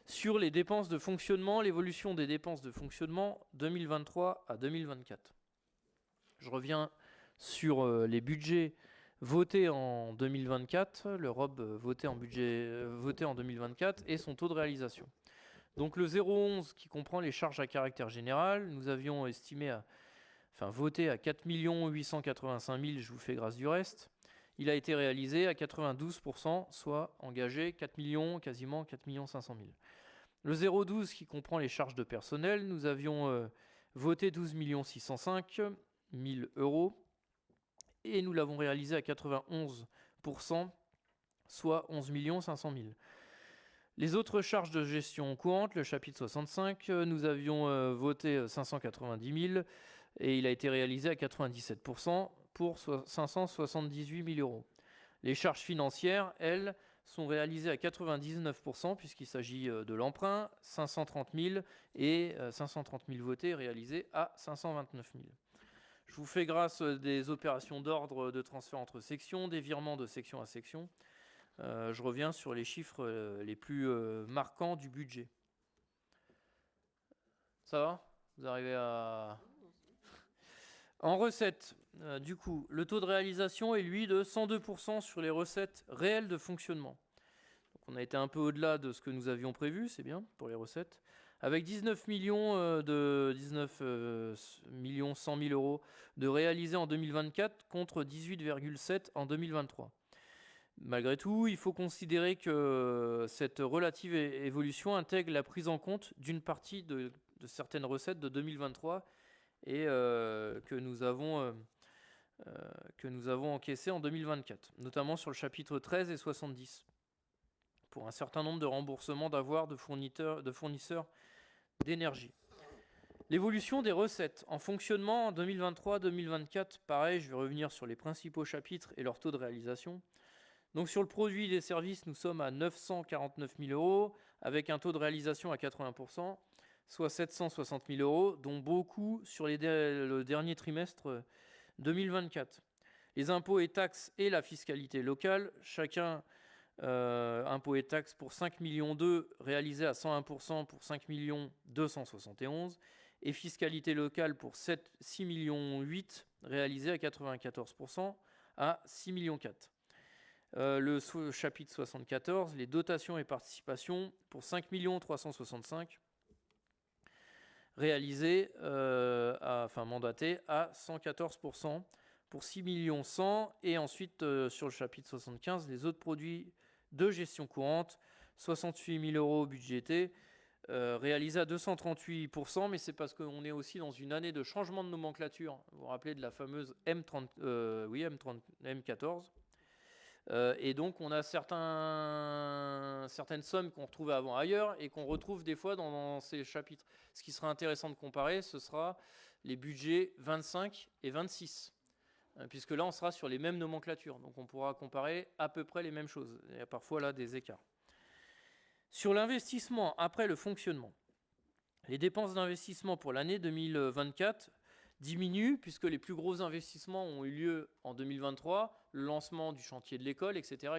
Sur les dépenses de fonctionnement, l'évolution des dépenses de fonctionnement 2023 à 2024. Je reviens sur les budgets votés en 2024, le ROB voté en 2024 et son taux de réalisation. Donc le 0,11 qui comprend les charges à caractère général, nous avions voté à 4 885 000, je vous fais grâce du reste. Il a été réalisé à 92%, soit engagé 4 millions, quasiment 4 500 000. Le 0,12 qui comprend les charges de personnel, nous avions voté 12 605 000 euros et nous l'avons réalisé à 91%, soit 11 500 000. Les autres charges de gestion courante, le chapitre 65, nous avions voté 590 000 et il a été réalisé à 97% pour 578 000 euros. Les charges financières, elles, sont réalisées à 99% puisqu'il s'agit de l'emprunt, 530 000 et 530 000 votés réalisés à 529 000. Je vous fais grâce des opérations d'ordre de transfert entre sections, des virements de section à section. Je reviens sur les chiffres les plus marquants du budget. Ça va ? Vous arrivez à... En recettes, du coup, le taux de réalisation est lui de 102% sur les recettes réelles de fonctionnement. Donc on a été un peu au-delà de ce que nous avions prévu, c'est bien pour les recettes, avec 19 100 000 euros de réalisés en 2024 contre 18,7 en 2023. Malgré tout, il faut considérer que cette relative évolution intègre la prise en compte d'une partie de certaines recettes de 2023 et que nous avons encaissées en 2024, notamment sur le chapitre 13 et 70, pour un certain nombre de remboursements d'avoirs de fournisseurs d'énergie. L'évolution des recettes en fonctionnement en 2023-2024, pareil, je vais revenir sur les principaux chapitres et leur taux de réalisation. Donc sur le produit des services, nous sommes à 949 000 euros, avec un taux de réalisation à 80%, soit 760 000 euros, dont beaucoup sur le dernier trimestre 2024. Les impôts et taxes et la fiscalité locale, chacun impôts et taxes pour 5 millions 2 réalisés à 101% pour 5 271 et fiscalité locale pour 6 millions 8 réalisés à 94% à 6 millions 4. Le chapitre 74, les dotations et participations pour 5 365 réalisés, mandatés à 114% pour 6 100 000 et ensuite sur le chapitre 75, les autres produits de gestion courante, 68 000 euros budgétés, réalisés à 238%, mais c'est parce qu'on est aussi dans une année de changement de nomenclature. Vous vous rappelez de la fameuse M14. Et donc on a certaines sommes qu'on retrouvait avant ailleurs et qu'on retrouve des fois dans ces chapitres. Ce qui sera intéressant de comparer, ce sera les budgets 25 et 26, puisque là on sera sur les mêmes nomenclatures, donc on pourra comparer à peu près les mêmes choses. Il y a parfois là des écarts. Sur l'investissement après le fonctionnement, les dépenses d'investissement pour l'année 2024 diminuent puisque les plus gros investissements ont eu lieu en 2023, le lancement du chantier de l'école, etc.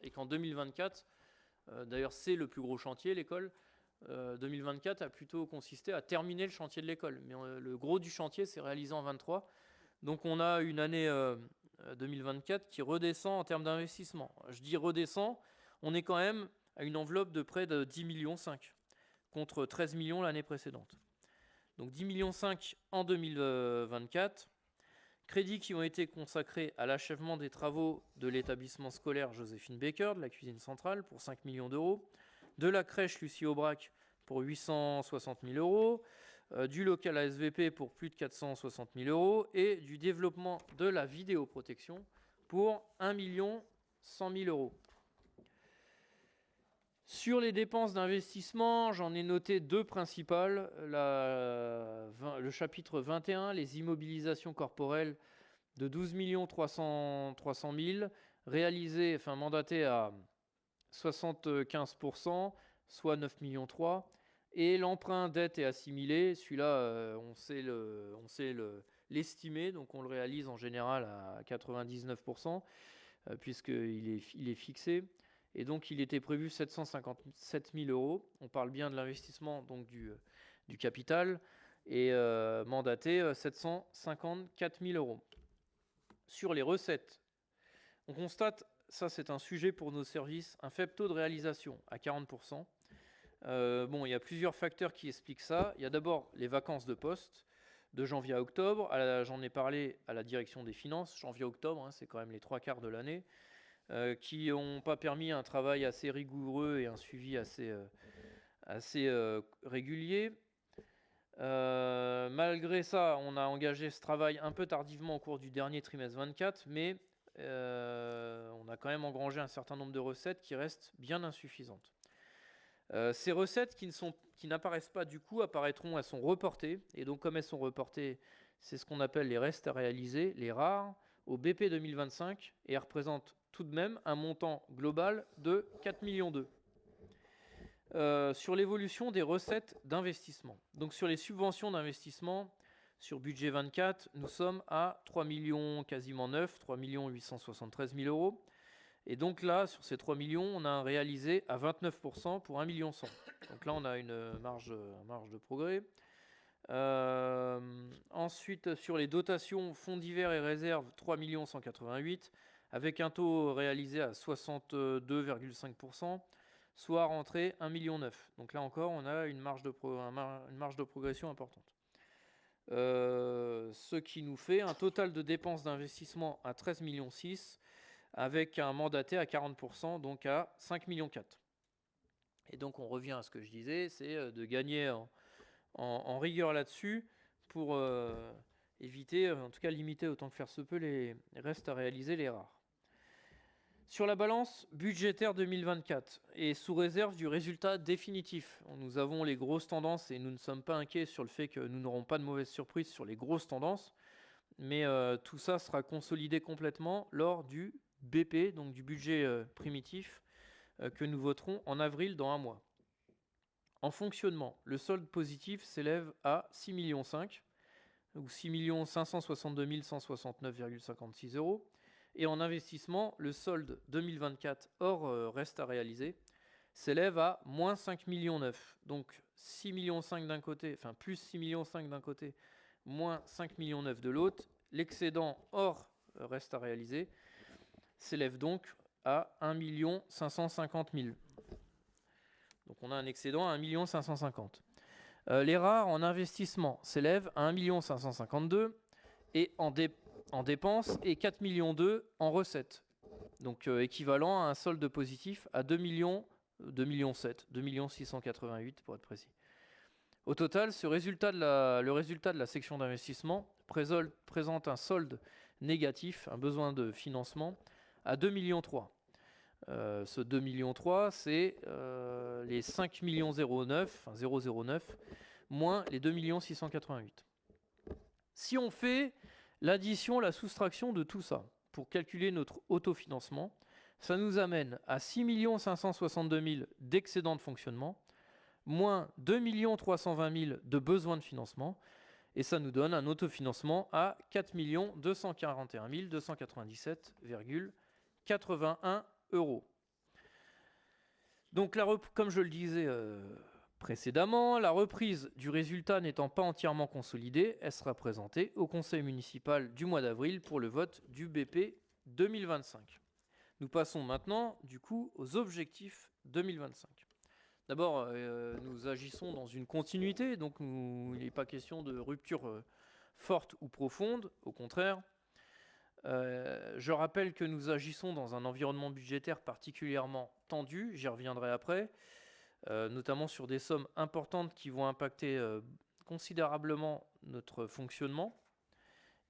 Et qu'en 2024, d'ailleurs c'est le plus gros chantier, l'école, 2024 a plutôt consisté à terminer le chantier de l'école. Mais le gros du chantier s'est réalisé en 2023. Donc on a une année 2024 qui redescend en termes d'investissement. Je dis redescend, on est quand même à une enveloppe de près de 10,5 millions contre 13 millions l'année précédente. Donc 10,5 millions en 2024. Crédits qui ont été consacrés à l'achèvement des travaux de l'établissement scolaire Joséphine Baker, de la cuisine centrale, pour 5 millions d'euros, de la crèche Lucie Aubrac pour 860 000 euros, du local ASVP pour plus de 460 000 euros et du développement de la vidéoprotection pour 1 100 000 euros. Sur les dépenses d'investissement, j'en ai noté deux principales. Le chapitre 21, les immobilisations corporelles de 12 300 000, mandatées à 75%, soit 9 millions 3, Et l'emprunt dette et assimilé, celui-là, on sait l'estimer, donc on le réalise en général à 99%, puisqu'il est fixé. Et donc il était prévu 757 000 euros. On parle bien de l'investissement, donc du capital, et mandaté 754 000 euros. Sur les recettes, on constate, ça c'est un sujet pour nos services, un faible taux de réalisation à 40%. Il y a plusieurs facteurs qui expliquent ça. Il y a d'abord les vacances de poste de janvier à octobre. J'en ai parlé à la direction des finances. Janvier-octobre, c'est quand même les 3/4 de l'année, qui n'ont pas permis un travail assez rigoureux et un suivi assez régulier. Malgré ça, on a engagé ce travail un peu tardivement au cours du dernier trimestre 24, mais on a quand même engrangé un certain nombre de recettes qui restent bien insuffisantes. Ces recettes qui n'apparaissent pas du coup apparaîtront, elles sont reportées, et donc comme elles sont reportées, c'est ce qu'on appelle les restes à réaliser, les rares, au BP 2025, et elles représentent tout de même un montant global de 4,2 millions. Sur l'évolution des recettes d'investissement, donc sur les subventions d'investissement, sur budget 24, nous sommes à 3 millions quasiment 9, 3 873 000 euros. Et donc là, sur ces 3 millions, on a un réalisé à 29% pour 1 million 100. Donc là, on a une marge de progrès. Ensuite, sur les dotations, fonds divers et réserves, 3 188 000, avec un taux réalisé à 62,5%, soit rentrée 1 million 9. Donc là encore, on a une marge de progression importante. Ce qui nous fait un total de dépenses d'investissement à 13 millions 6, avec un mandaté à 40%, donc à 5 millions 4. Et donc on revient à ce que je disais, c'est de gagner en rigueur là-dessus pour éviter, en tout cas limiter autant que faire se peut les restes à réaliser, les rares. Sur la balance budgétaire 2024 et sous réserve du résultat définitif, nous avons les grosses tendances et nous ne sommes pas inquiets sur le fait que nous n'aurons pas de mauvaises surprises sur les grosses tendances, mais tout ça sera consolidé complètement lors du BP, donc du budget primitif, que nous voterons en avril dans un mois. En fonctionnement, le solde positif s'élève à 6,5 millions, ou 6 562 169,56 euros. Et en investissement, le solde 2024 hors reste à réaliser s'élève à moins 5 millions 9. Donc 6 millions 5 d'un côté, enfin plus 6 millions 5 d'un côté, moins 5 millions 9 de l'autre. L'excédent hors reste à réaliser s'élève donc à 1 550 000. Donc on a un excédent à 1 550 000. Les rares en investissement s'élèvent à 1 552 000 et en dépenses et 4 millions 2 en recettes. Donc équivalent à un solde positif à 2 millions 7, 2 688 pour être précis. Au total, le résultat de la section d'investissement présente un solde négatif, un besoin de financement à 2 millions 3. Ce 2 millions 3, c'est les 5 millions 009 moins les 2 688 000. Si on fait l'addition, la soustraction de tout ça pour calculer notre autofinancement, ça nous amène à 6 562 000 d'excédent de fonctionnement, moins 2 320 000 de besoin de financement, et ça nous donne un autofinancement à 4 241 297,81 euros. Donc, comme je le disais précédemment, la reprise du résultat n'étant pas entièrement consolidée, elle sera présentée au conseil municipal du mois d'avril pour le vote du BP 2025. Nous passons maintenant, du coup, aux objectifs 2025. D'abord, nous agissons dans une continuité, donc il n'est pas question de rupture forte ou profonde, au contraire. Je rappelle que nous agissons dans un environnement budgétaire particulièrement tendu, j'y reviendrai après, notamment sur des sommes importantes qui vont impacter considérablement notre fonctionnement.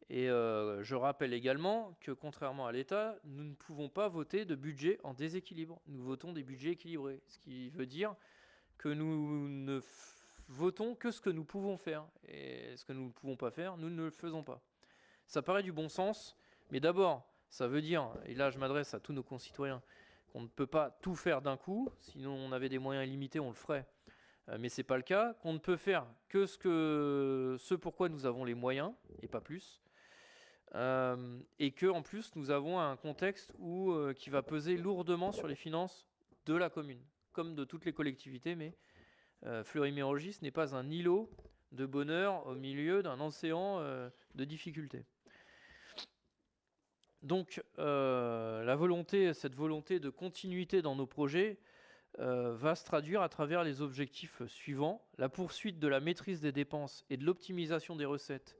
Et je rappelle également que contrairement à l'État, nous ne pouvons pas voter de budget en déséquilibre. Nous votons des budgets équilibrés, ce qui veut dire que nous ne votons que ce que nous pouvons faire. Et ce que nous ne pouvons pas faire, nous ne le faisons pas. Ça paraît du bon sens, mais d'abord, ça veut dire, et là je m'adresse à tous nos concitoyens, qu'on ne peut pas tout faire d'un coup, sinon on avait des moyens illimités, on le ferait. mais ce n'est pas le cas, qu'on ne peut faire que ce pourquoi nous avons les moyens, et pas plus, et qu'en plus nous avons un contexte qui va peser lourdement sur les finances de la commune, comme de toutes les collectivités, mais Fleury-Mérogis n'est pas un îlot de bonheur au milieu d'un océan de difficultés. Donc cette volonté de continuité dans nos projets va se traduire à travers les objectifs suivants: la poursuite de la maîtrise des dépenses et de l'optimisation des recettes,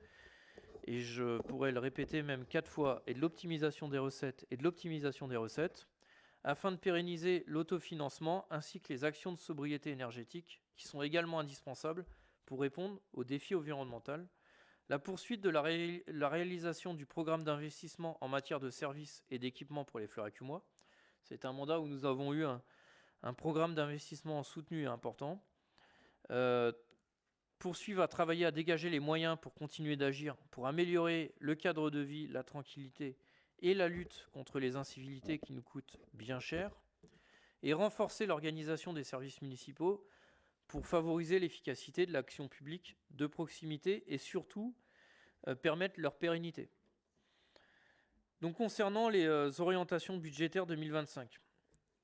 et je pourrais le répéter même 4 fois, et de l'optimisation des recettes et de l'optimisation des recettes, afin de pérenniser l'autofinancement ainsi que les actions de sobriété énergétique qui sont également indispensables pour répondre aux défis environnementaux. La poursuite de la réalisation du programme d'investissement en matière de services et d'équipements pour les Fleury-Acumois. C'est un mandat où nous avons eu un programme d'investissement soutenu et important. Poursuivre à travailler à dégager les moyens pour continuer d'agir, pour améliorer le cadre de vie, la tranquillité et la lutte contre les incivilités qui nous coûtent bien cher. Et renforcer l'organisation des services municipaux pour favoriser l'efficacité de l'action publique de proximité et surtout permettre leur pérennité. Donc concernant les orientations budgétaires 2025,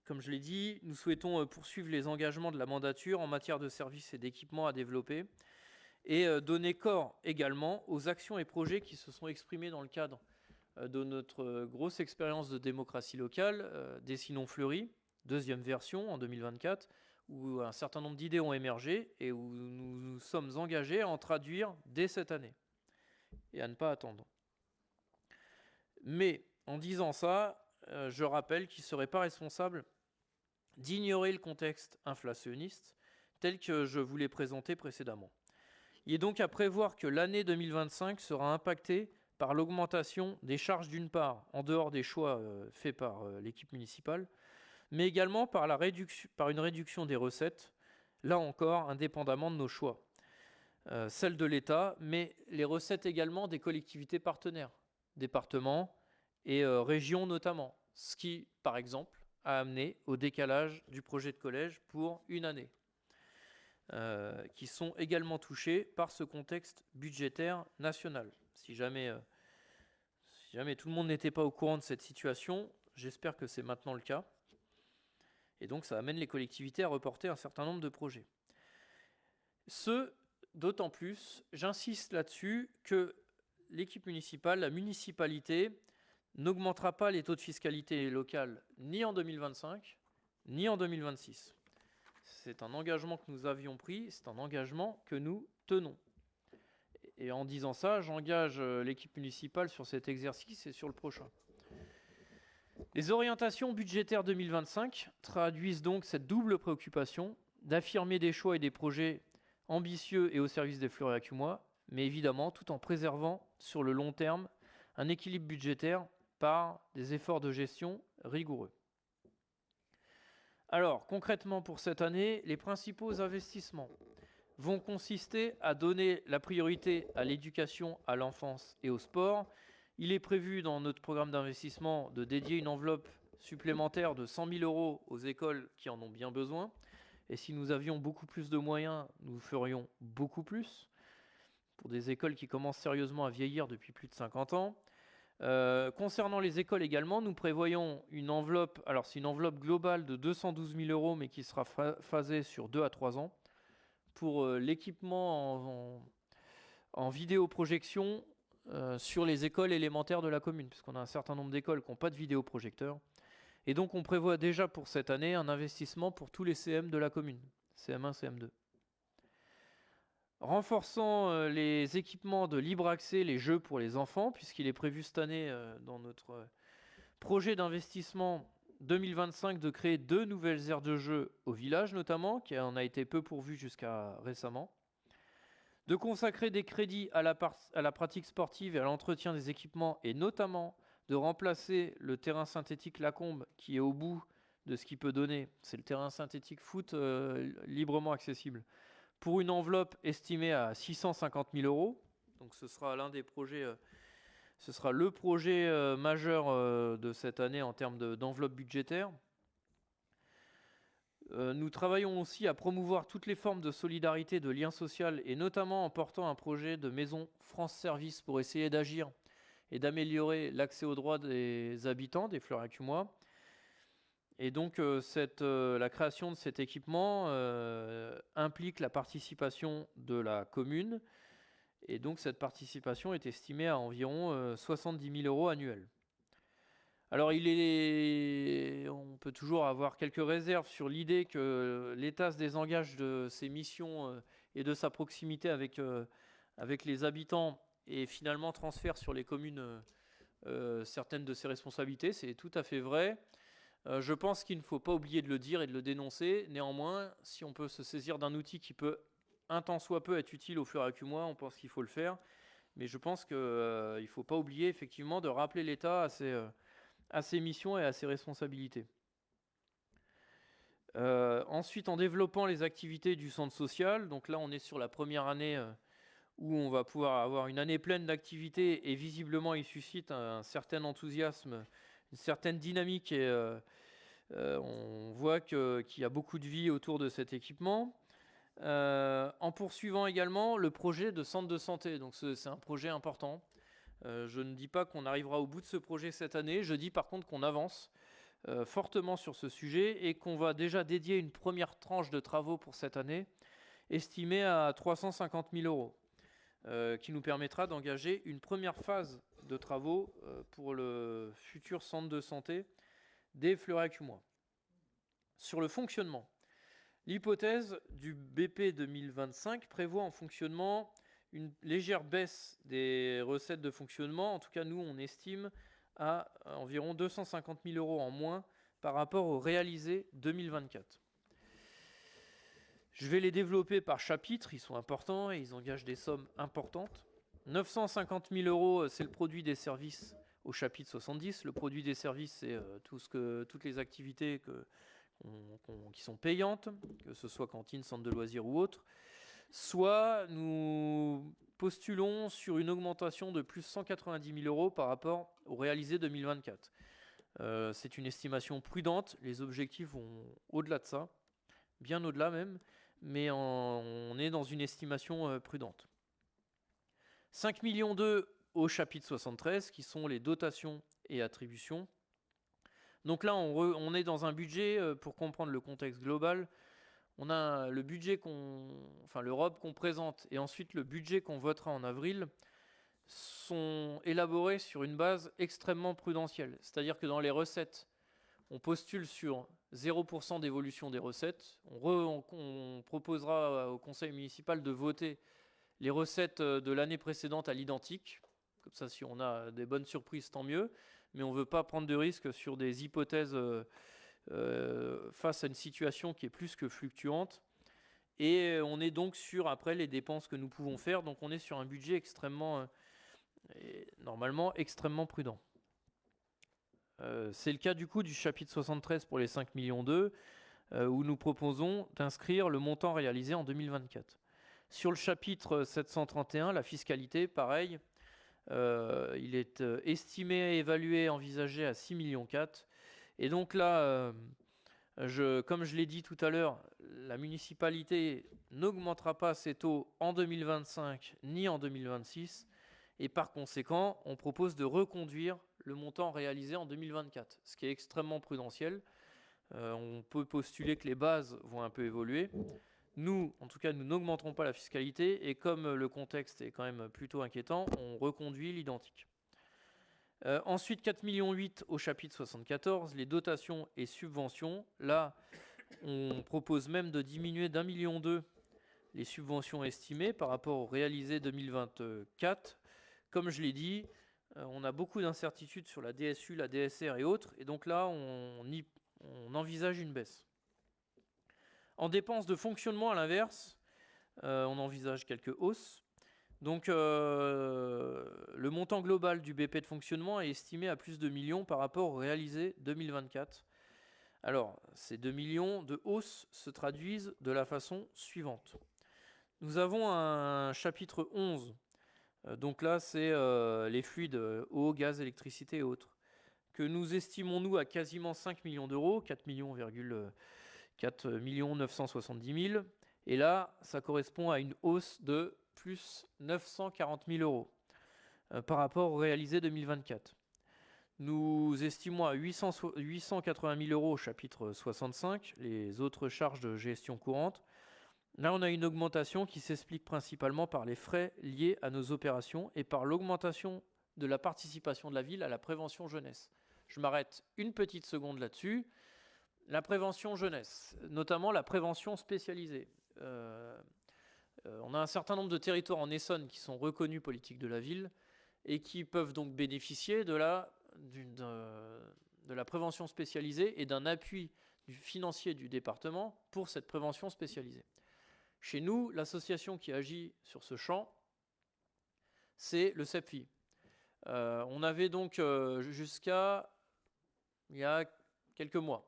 comme je l'ai dit, nous souhaitons poursuivre les engagements de la mandature en matière de services et d'équipements à développer et donner corps également aux actions et projets qui se sont exprimés dans le cadre de notre grosse expérience de démocratie locale, Dessinons Fleury, deuxième version en 2024, où un certain nombre d'idées ont émergé et où nous nous sommes engagés à en traduire dès cette année et à ne pas attendre. Mais en disant ça, je rappelle qu'il ne serait pas responsable d'ignorer le contexte inflationniste tel que je vous l'ai présenté précédemment. Il est donc à prévoir que l'année 2025 sera impactée par l'augmentation des charges d'une part, en dehors des choix faits par l'équipe municipale, mais également par une réduction des recettes, là encore indépendamment de nos choix. Celles de l'État, mais les recettes également des collectivités partenaires, départements et régions notamment, ce qui, par exemple, a amené au décalage du projet de collège pour une année, qui sont également touchés par ce contexte budgétaire national. Si jamais tout le monde n'était pas au courant de cette situation, j'espère que c'est maintenant le cas. Et donc ça amène les collectivités à reporter un certain nombre de projets. D'autant plus, j'insiste là-dessus, que l'équipe municipale, la municipalité, n'augmentera pas les taux de fiscalité locale ni en 2025, ni en 2026. C'est un engagement que nous avions pris, c'est un engagement que nous tenons. Et en disant ça, j'engage l'équipe municipale sur cet exercice et sur le prochain. Les orientations budgétaires 2025 traduisent donc cette double préoccupation d'affirmer des choix et des projets ambitieux et au service des Fleury-Acumois, mais évidemment tout en préservant sur le long terme un équilibre budgétaire par des efforts de gestion rigoureux. Alors, concrètement pour cette année, les principaux investissements vont consister à donner la priorité à l'éducation, à l'enfance et au sport. Il est prévu dans notre programme d'investissement de dédier une enveloppe supplémentaire de 100 000 € aux écoles qui en ont bien besoin. Et si nous avions beaucoup plus de moyens, nous ferions beaucoup plus pour des écoles qui commencent sérieusement à vieillir depuis plus de 50 ans. Concernant les écoles également, nous prévoyons une enveloppe, alors c'est une enveloppe globale de 212 000 €, mais qui sera phasée sur 2 à 3 ans, pour l'équipement en vidéoprojection sur les écoles élémentaires de la commune, puisqu'on a un certain nombre d'écoles qui n'ont pas de vidéoprojecteur. Et donc on prévoit déjà pour cette année un investissement pour tous les CM de la commune, CM1, CM2. Renforçant les équipements de libre accès, les jeux pour les enfants, puisqu'il est prévu cette année dans notre projet d'investissement 2025 de créer 2 nouvelles aires de jeux au village notamment, qui en a été peu pourvu jusqu'à récemment. De consacrer des crédits à la pratique sportive et à l'entretien des équipements, et notamment de remplacer le terrain synthétique Lacombe, qui est au bout de ce qu'il peut donner, c'est le terrain synthétique foot librement accessible, pour une enveloppe estimée à 650 000 €. Donc ce sera l'un des projets, ce sera le projet majeur de cette année en termes d'enveloppe budgétaire. Nous travaillons aussi à promouvoir toutes les formes de solidarité, de lien social, et notamment en portant un projet de maison France Service pour essayer d'agir et d'améliorer l'accès aux droits des habitants des Fleurs-Acumois. Et donc la création de cet équipement implique la participation de la commune, et donc cette participation est estimée à environ 70 000 € annuels. Alors on peut toujours avoir quelques réserves sur l'idée que l'État se désengage de ses missions et de sa proximité avec les habitants et finalement transfère sur les communes certaines de ses responsabilités. C'est tout à fait vrai. Je pense qu'il ne faut pas oublier de le dire et de le dénoncer. Néanmoins, si on peut se saisir d'un outil qui peut un tant soit peu être utile aux Fleurs-Acumois, on pense qu'il faut le faire. Mais je pense qu'il ne faut pas oublier effectivement de rappeler l'État à ses missions et à ses responsabilités. Ensuite, en développant les activités du centre social, donc là on est sur la première année où on va pouvoir avoir une année pleine d'activités, et visiblement il suscite un certain enthousiasme, une certaine dynamique, et on voit qu'il y a beaucoup de vie autour de cet équipement. En poursuivant également le projet de centre de santé, donc c'est un projet important. Je ne dis pas qu'on arrivera au bout de ce projet cette année, je dis par contre qu'on avance fortement sur ce sujet et qu'on va déjà dédier une première tranche de travaux pour cette année, estimée à 350 000 €, qui nous permettra d'engager une première phase de travaux pour le futur centre de santé des Fleurs-Acumois. Sur le fonctionnement, l'hypothèse du BP 2025 prévoit en fonctionnement une légère baisse des recettes de fonctionnement. En tout cas, nous, on estime à environ 250 000 € en moins par rapport au réalisé 2024. Je vais les développer par chapitre, ils sont importants et ils engagent des sommes importantes. 950 000 €, c'est le produit des services au chapitre 70. Le produit des services, c'est toutes les activités qui sont payantes, que ce soit cantine, centre de loisirs ou autre. Soit nous postulons sur une augmentation de plus 190 000 € par rapport au réalisé 2024. C'est une estimation prudente, les objectifs vont au-delà de ça, bien au-delà même, mais on est dans une estimation prudente. 5 millions d'euros au chapitre 73, qui sont les dotations et attributions. Donc là, on est dans un budget, pour comprendre le contexte global, on a le budget l'Europe qu'on présente et ensuite le budget qu'on votera en avril sont élaborés sur une base extrêmement prudentielle. C'est-à-dire que dans les recettes, on postule sur 0% d'évolution des recettes. On proposera au conseil municipal de voter les recettes de l'année précédente à l'identique. Comme ça, si on a des bonnes surprises, tant mieux. Mais on ne veut pas prendre de risques sur des hypothèses face à une situation qui est plus que fluctuante. Et on est donc sur, après, les dépenses que nous pouvons faire. Donc on est sur un budget normalement extrêmement prudent. C'est le cas du coup du chapitre 73 pour les 5 millions d'euros, où nous proposons d'inscrire le montant réalisé en 2024. Sur le chapitre 731, la fiscalité, pareil, il est estimé, évalué, envisagé à 6,4 millions. Et donc là, comme je l'ai dit tout à l'heure, la municipalité n'augmentera pas ses taux en 2025 ni en 2026. Et par conséquent, on propose de reconduire le montant réalisé en 2024, ce qui est extrêmement prudentiel. On peut postuler que les bases vont un peu évoluer. Nous, en tout cas, nous n'augmenterons pas la fiscalité, et comme le contexte est quand même plutôt inquiétant, on reconduit l'identique. Ensuite, 4,8 millions au chapitre 74, les dotations et subventions. Là, on propose même de diminuer d'1,2 million les subventions estimées par rapport au réalisé 2024. Comme je l'ai dit, on a beaucoup d'incertitudes sur la DSU, la DSR et autres, et donc là, on envisage une baisse. En dépenses de fonctionnement, à l'inverse, on envisage quelques hausses. Donc, le montant global du BP de fonctionnement est estimé à plus de 2 millions par rapport au réalisé 2024. Alors, ces 2 millions de hausse se traduisent de la façon suivante. Nous avons un chapitre 11. Donc là, c'est les fluides, eau, gaz, électricité et autres, que nous estimons, nous, à quasiment 5 millions d'euros, 4,4 millions 4 970 000. Et là, ça correspond à une hausse de plus 940 000 euros par rapport au réalisé 2024. Nous estimons à 880 000 euros au chapitre 65, les autres charges de gestion courante. Là, on a une augmentation qui s'explique principalement par les frais liés à nos opérations et par l'augmentation de la participation de la ville à la prévention jeunesse. Je m'arrête une petite seconde là-dessus. La prévention jeunesse, notamment la prévention spécialisée. On a un certain nombre de territoires en Essonne qui sont reconnus politiques de la ville et qui peuvent donc bénéficier de la prévention spécialisée et d'un appui financier du département pour cette prévention spécialisée. Chez nous, l'association qui agit sur ce champ, c'est le CEPFI. On avait donc jusqu'à il y a quelques mois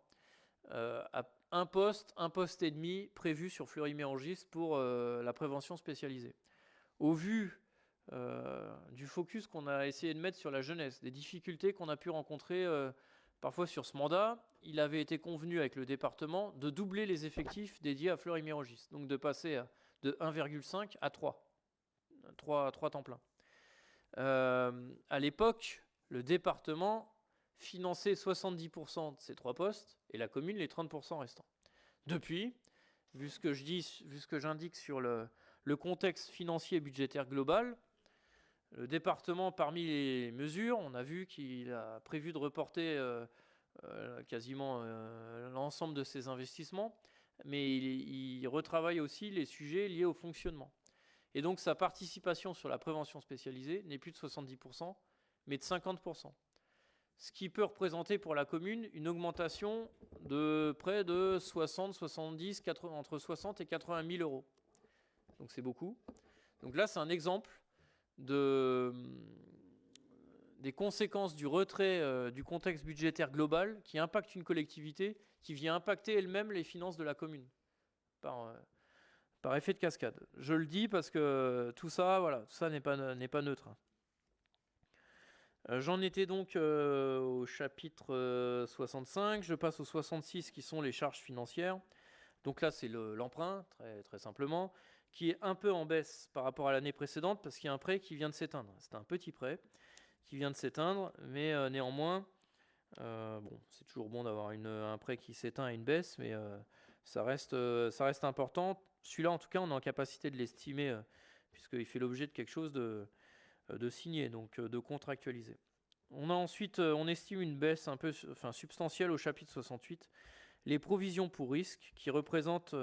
un poste et demi prévu sur Fleury-Mérogis pour la prévention spécialisée. Au vu du focus qu'on a essayé de mettre sur la jeunesse, des difficultés qu'on a pu rencontrer parfois sur ce mandat, il avait été convenu avec le département de doubler les effectifs dédiés à Fleury-Mérogis, donc de passer de 1,5 à 3 temps plein. À l'époque, le département finançait 70% de ces 3 postes et la commune les 30% restants. Depuis, vu ce que j'indique sur le contexte financier et budgétaire global, le département, parmi les mesures, on a vu qu'il a prévu de reporter quasiment l'ensemble de ses investissements, mais il retravaille aussi les sujets liés au fonctionnement. Et donc sa participation sur la prévention spécialisée n'est plus de 70%, mais de 50%. Ce qui peut représenter pour la commune une augmentation de près de 60, 70, 80, entre 60 et 80 000 euros. Donc c'est beaucoup. Donc là, c'est un exemple des conséquences du retrait du contexte budgétaire global qui impacte une collectivité, qui vient impacter elle-même les finances de la commune par effet de cascade. Je le dis parce que tout ça n'est pas neutre. J'en étais donc au chapitre 65. Je passe au 66 qui sont les charges financières. Donc là, c'est l'emprunt, très, très simplement, qui est un peu en baisse par rapport à l'année précédente parce qu'il y a un prêt qui vient de s'éteindre. C'est un petit prêt qui vient de s'éteindre, mais néanmoins, c'est toujours bon d'avoir un prêt qui s'éteint à une baisse, mais ça reste important. Celui-là, en tout cas, on est en capacité de l'estimer puisqu'il fait l'objet de quelque chose de signer, donc de contractualiser. On estime une baisse substantielle au chapitre 68, les provisions pour risque, qui représentent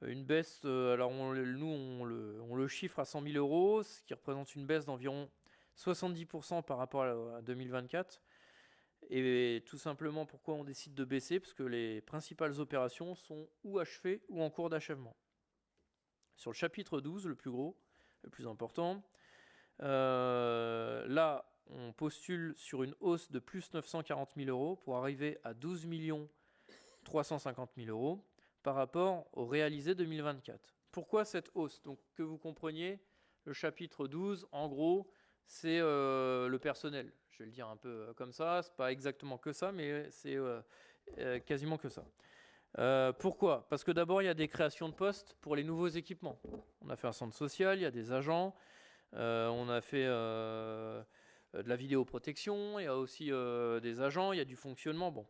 une baisse, alors on le chiffre à 100 000 euros, ce qui représente une baisse d'environ 70% par rapport à 2024. Et tout simplement, pourquoi on décide de baisser? Parce que les principales opérations sont ou achevées ou en cours d'achèvement. Sur le chapitre 12, le plus gros, le plus important, là, on postule sur une hausse de plus 940 000 euros pour arriver à 12 350 000 euros par rapport au réalisé 2024. Pourquoi cette hausse? Donc, que vous compreniez, le chapitre 12, en gros, c'est le personnel. Je vais le dire un peu comme ça, c'est pas exactement que ça, mais c'est quasiment que ça. Pourquoi? Parce que d'abord, il y a des créations de postes pour les nouveaux équipements. On a fait un centre social, il y a des agents, on a fait de la vidéoprotection, il y a aussi des agents, il y a du fonctionnement. Bon.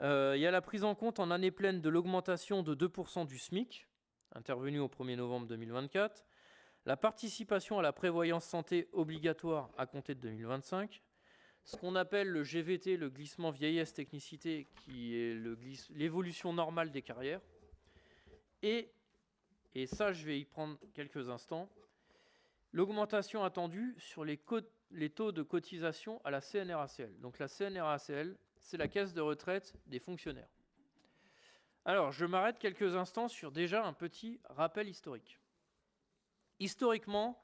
Il y a la prise en compte en année pleine de l'augmentation de 2% du SMIC, intervenue au 1er novembre 2024, la participation à la prévoyance santé obligatoire à compter de 2025, ce qu'on appelle le GVT, le glissement vieillesse technicité, qui est l'évolution normale des carrières, et ça je vais y prendre quelques instants, l'augmentation attendue sur les taux de cotisation à la CNRACL. Donc la CNRACL, c'est la caisse de retraite des fonctionnaires. Alors, je m'arrête quelques instants sur déjà un petit rappel historique. Historiquement,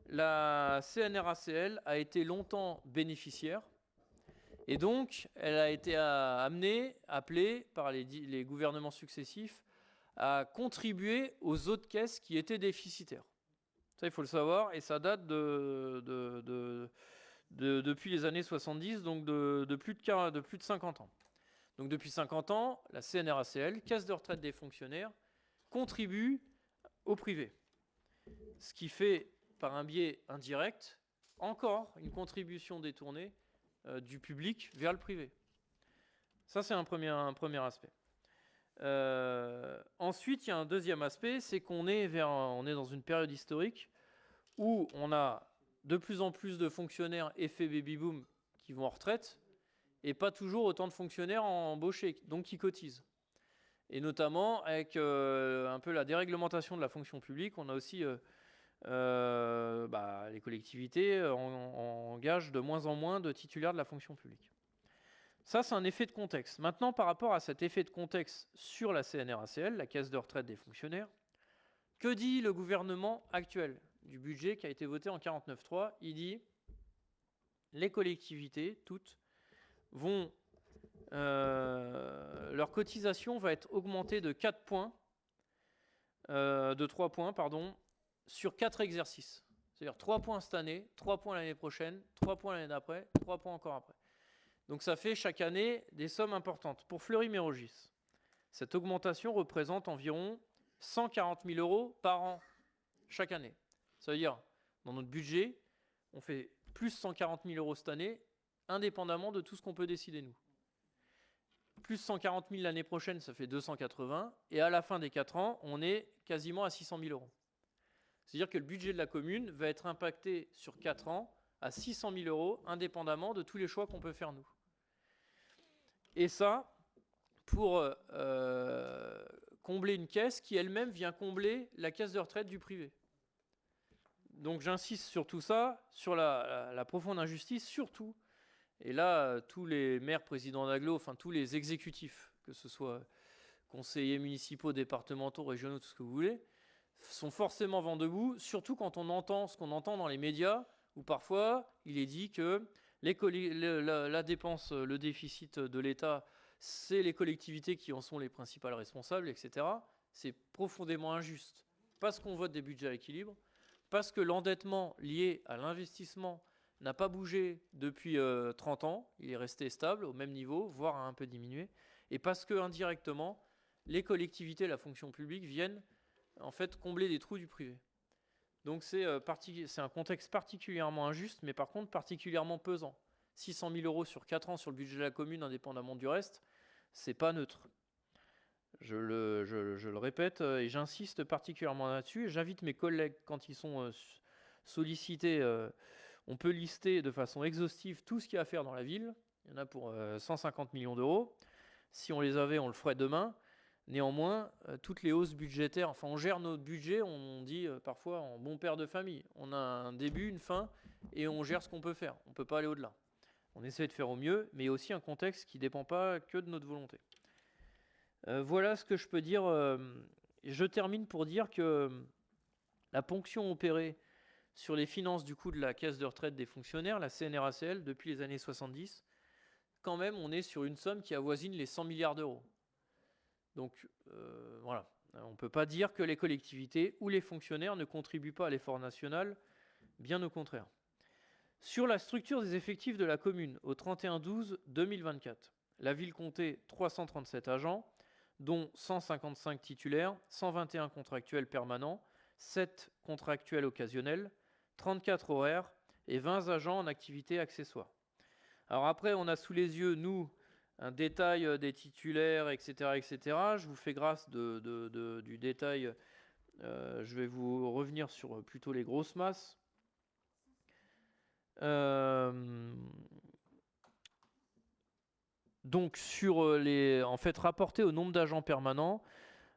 la CNRACL a été longtemps bénéficiaire et donc elle a été appelée par les gouvernements successifs à contribuer aux autres caisses qui étaient déficitaires. Ça, il faut le savoir, et ça date depuis les années 70, donc de plus de 50 ans. Donc depuis 50 ans, la CNRACL, Caisse de retraite des fonctionnaires, contribue au privé. Ce qui fait, par un biais indirect, encore une contribution détournée du public vers le privé. Ça, c'est un premier aspect. Ensuite, il y a un deuxième aspect, c'est qu'on est dans une période historique où on a de plus en plus de fonctionnaires effet baby-boom qui vont en retraite et pas toujours autant de fonctionnaires embauchés, donc qui cotisent. Et notamment avec un peu la déréglementation de la fonction publique, on a aussi les collectivités engagent de moins en moins de titulaires de la fonction publique. Ça, c'est un effet de contexte. Maintenant, par rapport à cet effet de contexte sur la CNRACL, la caisse de retraite des fonctionnaires, que dit le gouvernement actuel du budget qui a été voté en 49.3 ? Il dit les collectivités, toutes, vont leur cotisation va être augmentée de 3 points, sur 4 exercices. C'est-à-dire 3 points cette année, 3 points l'année prochaine, 3 points l'année d'après, 3 points encore après. Donc ça fait chaque année des sommes importantes. Pour Fleury-Mérogis, cette augmentation représente environ 140 000 euros par an, chaque année. Ça veut dire, dans notre budget, on fait plus 140 000 euros cette année, indépendamment de tout ce qu'on peut décider nous. Plus 140 000 l'année prochaine, ça fait 280, et à la fin des 4 ans, on est quasiment à 600 000 euros. C'est-à-dire que le budget de la commune va être impacté sur 4 ans à 600 000 euros, indépendamment de tous les choix qu'on peut faire nous. Et ça, pour combler une caisse qui elle-même vient combler la caisse de retraite du privé. Donc j'insiste sur tout ça, sur la profonde injustice, surtout. Et là, tous les maires, présidents d'agglo, enfin tous les exécutifs, que ce soit conseillers municipaux, départementaux, régionaux, tout ce que vous voulez, sont forcément vent debout, surtout quand on entend ce qu'on entend dans les médias, où parfois il est dit que la dépense, le déficit de l'État, c'est les collectivités qui en sont les principales responsables, etc. C'est profondément injuste, parce qu'on vote des budgets à l'équilibre, parce que l'endettement lié à l'investissement n'a pas bougé depuis 30 ans, il est resté stable au même niveau, voire a un peu diminué, et parce que indirectement, les collectivités, la fonction publique viennent en fait combler des trous du privé. Donc c'est un contexte particulièrement injuste, mais par contre particulièrement pesant. 600 000 euros sur 4 ans sur le budget de la commune, indépendamment du reste, c'est pas neutre. Je le répète et j'insiste particulièrement là-dessus. Et j'invite mes collègues, quand ils sont sollicités, on peut lister de façon exhaustive tout ce qu'il y a à faire dans la ville. Il y en a pour 150 millions d'euros. Si on les avait, on le ferait demain. Néanmoins, toutes les hausses budgétaires, enfin on gère notre budget, on dit parfois en bon père de famille. On a un début, une fin, et on gère ce qu'on peut faire. On ne peut pas aller au-delà. On essaie de faire au mieux, mais il y a aussi un contexte qui ne dépend pas que de notre volonté. Voilà ce que je peux dire. Je termine pour dire que la ponction opérée sur les finances du coût de la caisse de retraite des fonctionnaires, la CNRACL, depuis les années 70, quand même, on est sur une somme qui avoisine les 100 milliards d'euros. Donc voilà, on ne peut pas dire que les collectivités ou les fonctionnaires ne contribuent pas à l'effort national, bien au contraire. Sur la structure des effectifs de la commune, au 31/12/2024, la ville comptait 337 agents, dont 155 titulaires, 121 contractuels permanents, 7 contractuels occasionnels, 34 horaires et 20 agents en activité accessoire. Alors après, on a sous les yeux, nous, un détail des titulaires, etc., etc. Je vous fais grâce du détail. Je vais vous revenir sur plutôt les grosses masses. Donc sur rapporté au nombre d'agents permanents,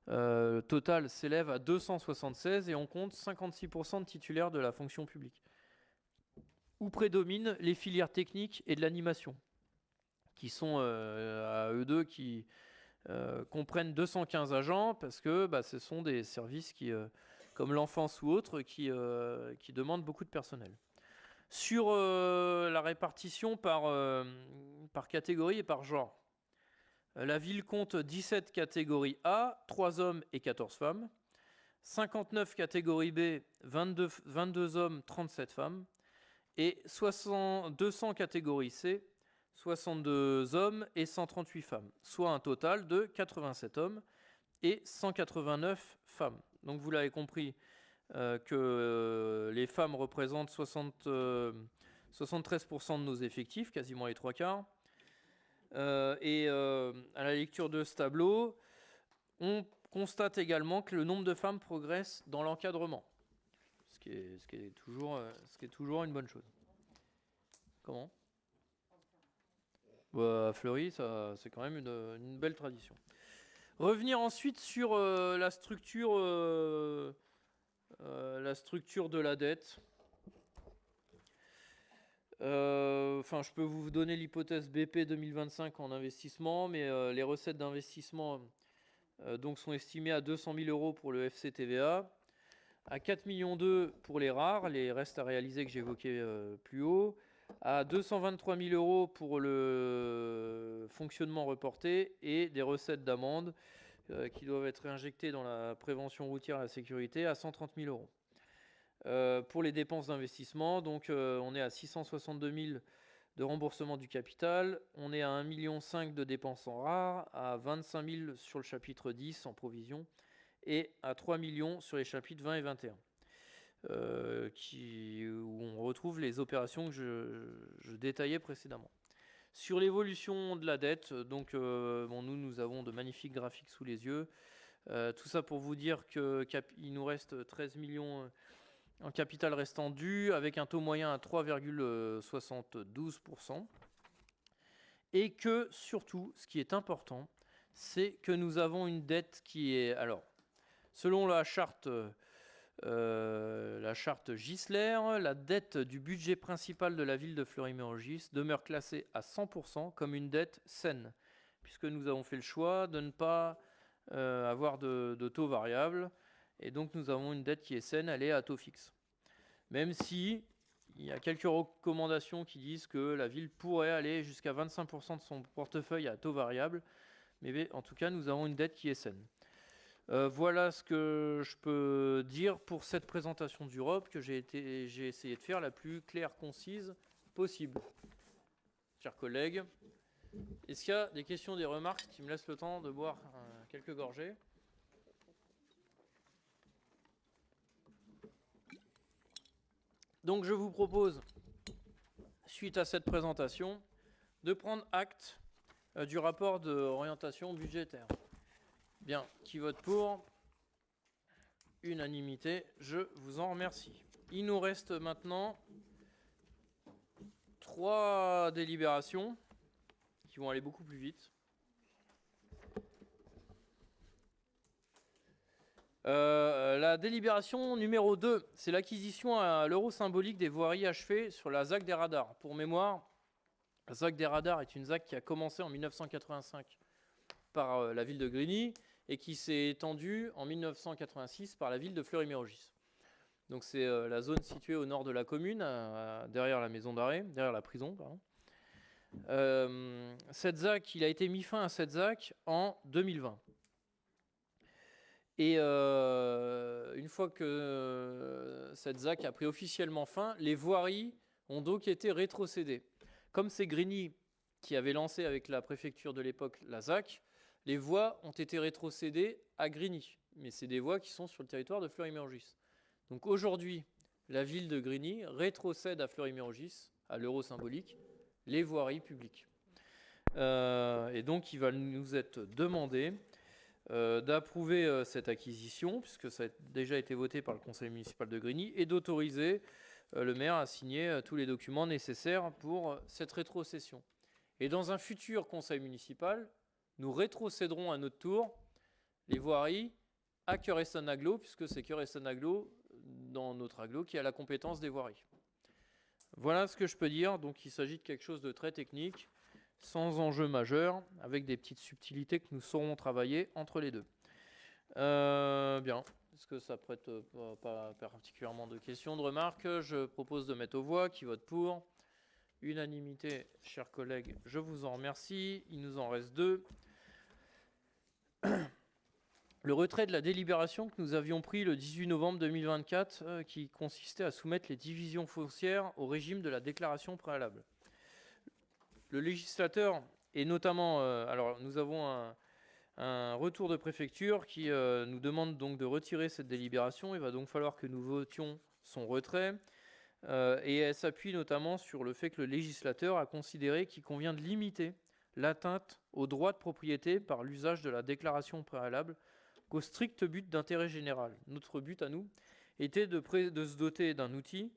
total s'élève à 276 et on compte 56% de titulaires de la fonction publique, où prédominent les filières techniques et de l'animation, qui sont à eux deux qui comprennent 215 agents, parce que ce sont des services qui, comme l'enfance ou autres, qui demandent beaucoup de personnel. Sur la répartition par catégorie et par genre, la ville compte 17 catégories A, 3 hommes et 14 femmes, 59 catégories B, 22 hommes, 37 femmes, et 200 catégories C, 62 hommes et 138 femmes, soit un total de 87 hommes et 189 femmes. Donc vous l'avez compris que les femmes représentent 73% de nos effectifs, quasiment les 3/4. À la lecture de ce tableau, on constate également que le nombre de femmes progresse dans l'encadrement, ce qui est toujours une bonne chose. Comment ? À Fleury, c'est quand même une belle tradition. Revenir ensuite sur la structure de la dette. Je peux vous donner l'hypothèse BP 2025 en investissement, mais les recettes d'investissement donc sont estimées à 200 000 euros pour le FCTVA, à 4,2 millions pour les rares, les restes à réaliser que j'évoquais plus haut, à 223 000 euros pour le fonctionnement reporté et des recettes d'amende qui doivent être réinjectées dans la prévention routière et la sécurité à 130 000 euros. Pour les dépenses d'investissement, donc on est à 662 000 de remboursement du capital, on est à 1,5 million de dépenses en rares, à 25 000 sur le chapitre 10 en provision et à 3 millions sur les chapitres 20 et 21. Où on retrouve les opérations que je détaillais précédemment. Sur l'évolution de la dette, donc nous avons de magnifiques graphiques sous les yeux. Tout ça pour vous dire qu'il nous reste 13 millions en capital restant dû, avec un taux moyen à 3,72%. Et que surtout, ce qui est important, c'est que nous avons une dette qui est, alors, selon la charte Gisler, la dette du budget principal de la ville de Fleury-Mérogis demeure classée à 100% comme une dette saine, puisque nous avons fait le choix de ne pas avoir de taux variable, et donc nous avons une dette qui est saine, elle est à taux fixe. Même si il y a quelques recommandations qui disent que la ville pourrait aller jusqu'à 25% de son portefeuille à taux variable, mais en tout cas nous avons une dette qui est saine. Voilà ce que je peux dire pour cette présentation d'Europe que j'ai essayé de faire la plus claire, concise possible. Chers collègues, est-ce qu'il y a des questions, des remarques qui me laissent le temps de boire quelques gorgées ? Donc je vous propose, suite à cette présentation, de prendre acte du rapport d'orientation budgétaire. Bien, qui vote pour ? Unanimité, je vous en remercie. Il nous reste maintenant 3 délibérations qui vont aller beaucoup plus vite. La délibération numéro 2, c'est l'acquisition à l'euro symbolique des voiries achevées sur la ZAC des radars. Pour mémoire, la ZAC des radars est une ZAC qui a commencé en 1985 par la ville de Grigny et qui s'est étendue en 1986 par la ville de Fleury-Mérogis. Donc c'est la zone située au nord de la commune, derrière la maison d'arrêt, derrière la prison, pardon. Cette ZAC, il a été mis fin à cette ZAC en 2020. Et une fois que cette ZAC a pris officiellement fin, les voiries ont donc été rétrocédées. Comme c'est Grigny qui avait lancé avec la préfecture de l'époque la ZAC, les voies ont été rétrocédées à Grigny. Mais c'est des voies qui sont sur le territoire de Fleury-Mérogis. Donc aujourd'hui, la ville de Grigny rétrocède à Fleury-Mérogis, à l'euro symbolique, les voiries publiques. Et donc il va nous être demandé d'approuver cette acquisition, puisque ça a déjà été voté par le conseil municipal de Grigny, et d'autoriser le maire à signer tous les documents nécessaires pour cette rétrocession. Et dans un futur conseil municipal, nous rétrocéderons à notre tour les voiries à Cœur-Esson-Aglo, puisque c'est Cœur-Esson-Aglo, dans notre agglo, qui a la compétence des voiries. Voilà ce que je peux dire. Donc il s'agit de quelque chose de très technique, sans enjeu majeur, avec des petites subtilités que nous saurons travailler entre les deux. Bien. Est-ce que ça prête pas particulièrement de questions, de remarques ? Je propose de mettre aux voix. Qui vote pour ? Unanimité, chers collègues, je vous en remercie. Il nous en reste 2. Le retrait de la délibération que nous avions pris le 18 novembre 2024, qui consistait à soumettre les divisions foncières au régime de la déclaration préalable. le législateur, et notamment, alors nous avons un retour de préfecture qui nous demande donc de retirer cette délibération. Il va donc falloir que nous votions son retrait. Et elle s'appuie notamment sur le fait que le législateur a considéré qu'il convient de limiter l'atteinte au droit de propriété par l'usage de la déclaration préalable qu'au strict but d'intérêt général. Notre but à nous était de se doter d'un outil,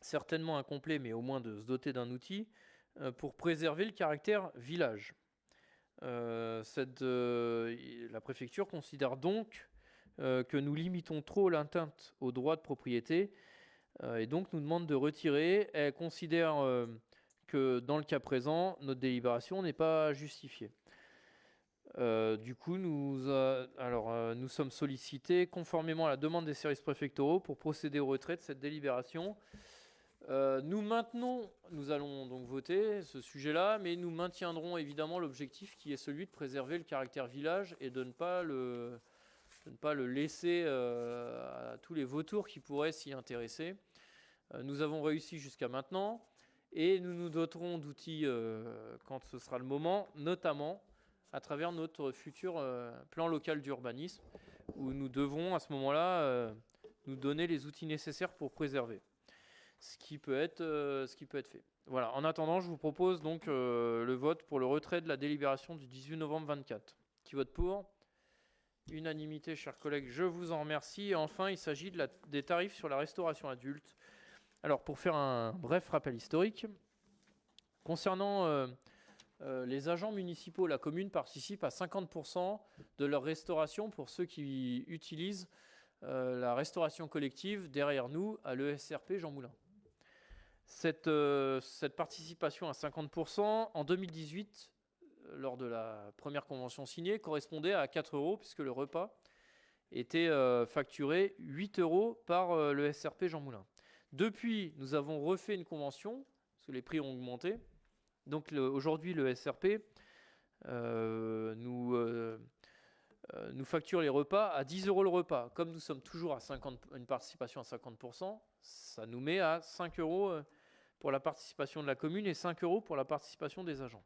certainement incomplet, mais au moins de se doter d'un outil pour préserver le caractère village. La préfecture considère donc que nous limitons trop l'atteinte au droit de propriété et donc nous demande de retirer. Elle considère que dans le cas présent, notre délibération n'est pas justifiée. Du coup, nous sommes sollicités conformément à la demande des services préfectoraux pour procéder au retrait de cette délibération. Nous allons donc voter ce sujet-là, mais nous maintiendrons évidemment l'objectif qui est celui de préserver le caractère village et de ne pas le laisser à tous les vautours qui pourraient s'y intéresser. Nous avons réussi jusqu'à maintenant et nous nous doterons d'outils quand ce sera le moment, notamment à travers notre futur plan local d'urbanisme, où nous devrons à ce moment-là nous donner les outils nécessaires pour préserver ce qui peut être fait. Voilà. En attendant, je vous propose donc le vote pour le retrait de la délibération du 18 novembre 24. Qui vote pour ? Unanimité, chers collègues, je vous en remercie. Et enfin, il s'agit des tarifs sur la restauration adulte. Alors, pour faire un bref rappel historique, concernant les agents municipaux, la commune participe à 50% de leur restauration pour ceux qui utilisent la restauration collective derrière nous à l'ESRP Jean Moulin. Cette participation à 50%, en 2018, lors de la première convention signée, correspondait à 4 €, puisque le repas était facturé 8 € par le SRP Jean Moulin. Depuis, nous avons refait une convention, parce que les prix ont augmenté. Donc aujourd'hui, le SRP nous facture les repas à 10 € le repas. Comme nous sommes toujours à une participation à 50%, ça nous met à 5 € pour la participation de la commune et 5 € pour la participation des agents.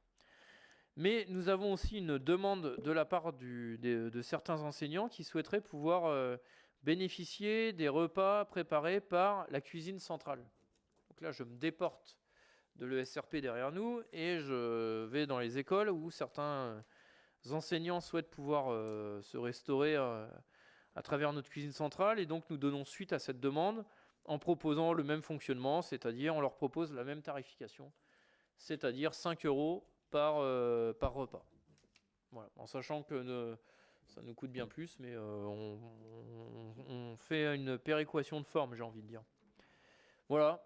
Mais nous avons aussi une demande de la part de certains enseignants qui souhaiteraient pouvoir bénéficier des repas préparés par la cuisine centrale. Donc là, je me déporte de l'ESRP derrière nous et je vais dans les écoles où certains enseignants souhaitent pouvoir se restaurer à travers notre cuisine centrale, et donc nous donnons suite à cette demande en proposant le même fonctionnement, c'est-à-dire on leur propose la même tarification, c'est-à-dire 5 € par repas. Voilà. En sachant que ça nous coûte bien plus, mais on fait une péréquation de forme, j'ai envie de dire. Voilà.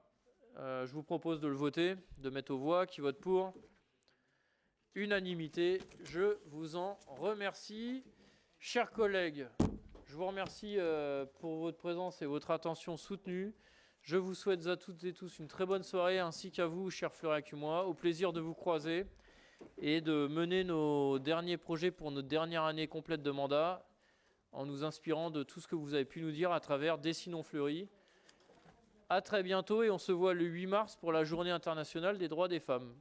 Je vous propose de le voter, de mettre aux voix. Qui vote pour ? Unanimité. Je vous en remercie. Chers collègues, je vous remercie pour votre présence et votre attention soutenue. Je vous souhaite à toutes et tous une très bonne soirée, ainsi qu'à vous, chers Fleurac et moi. Au plaisir de vous croiser et de mener nos derniers projets pour notre dernière année complète de mandat, en nous inspirant de tout ce que vous avez pu nous dire à travers Dessinons Fleury. À très bientôt et on se voit le 8 mars pour la Journée internationale des droits des femmes.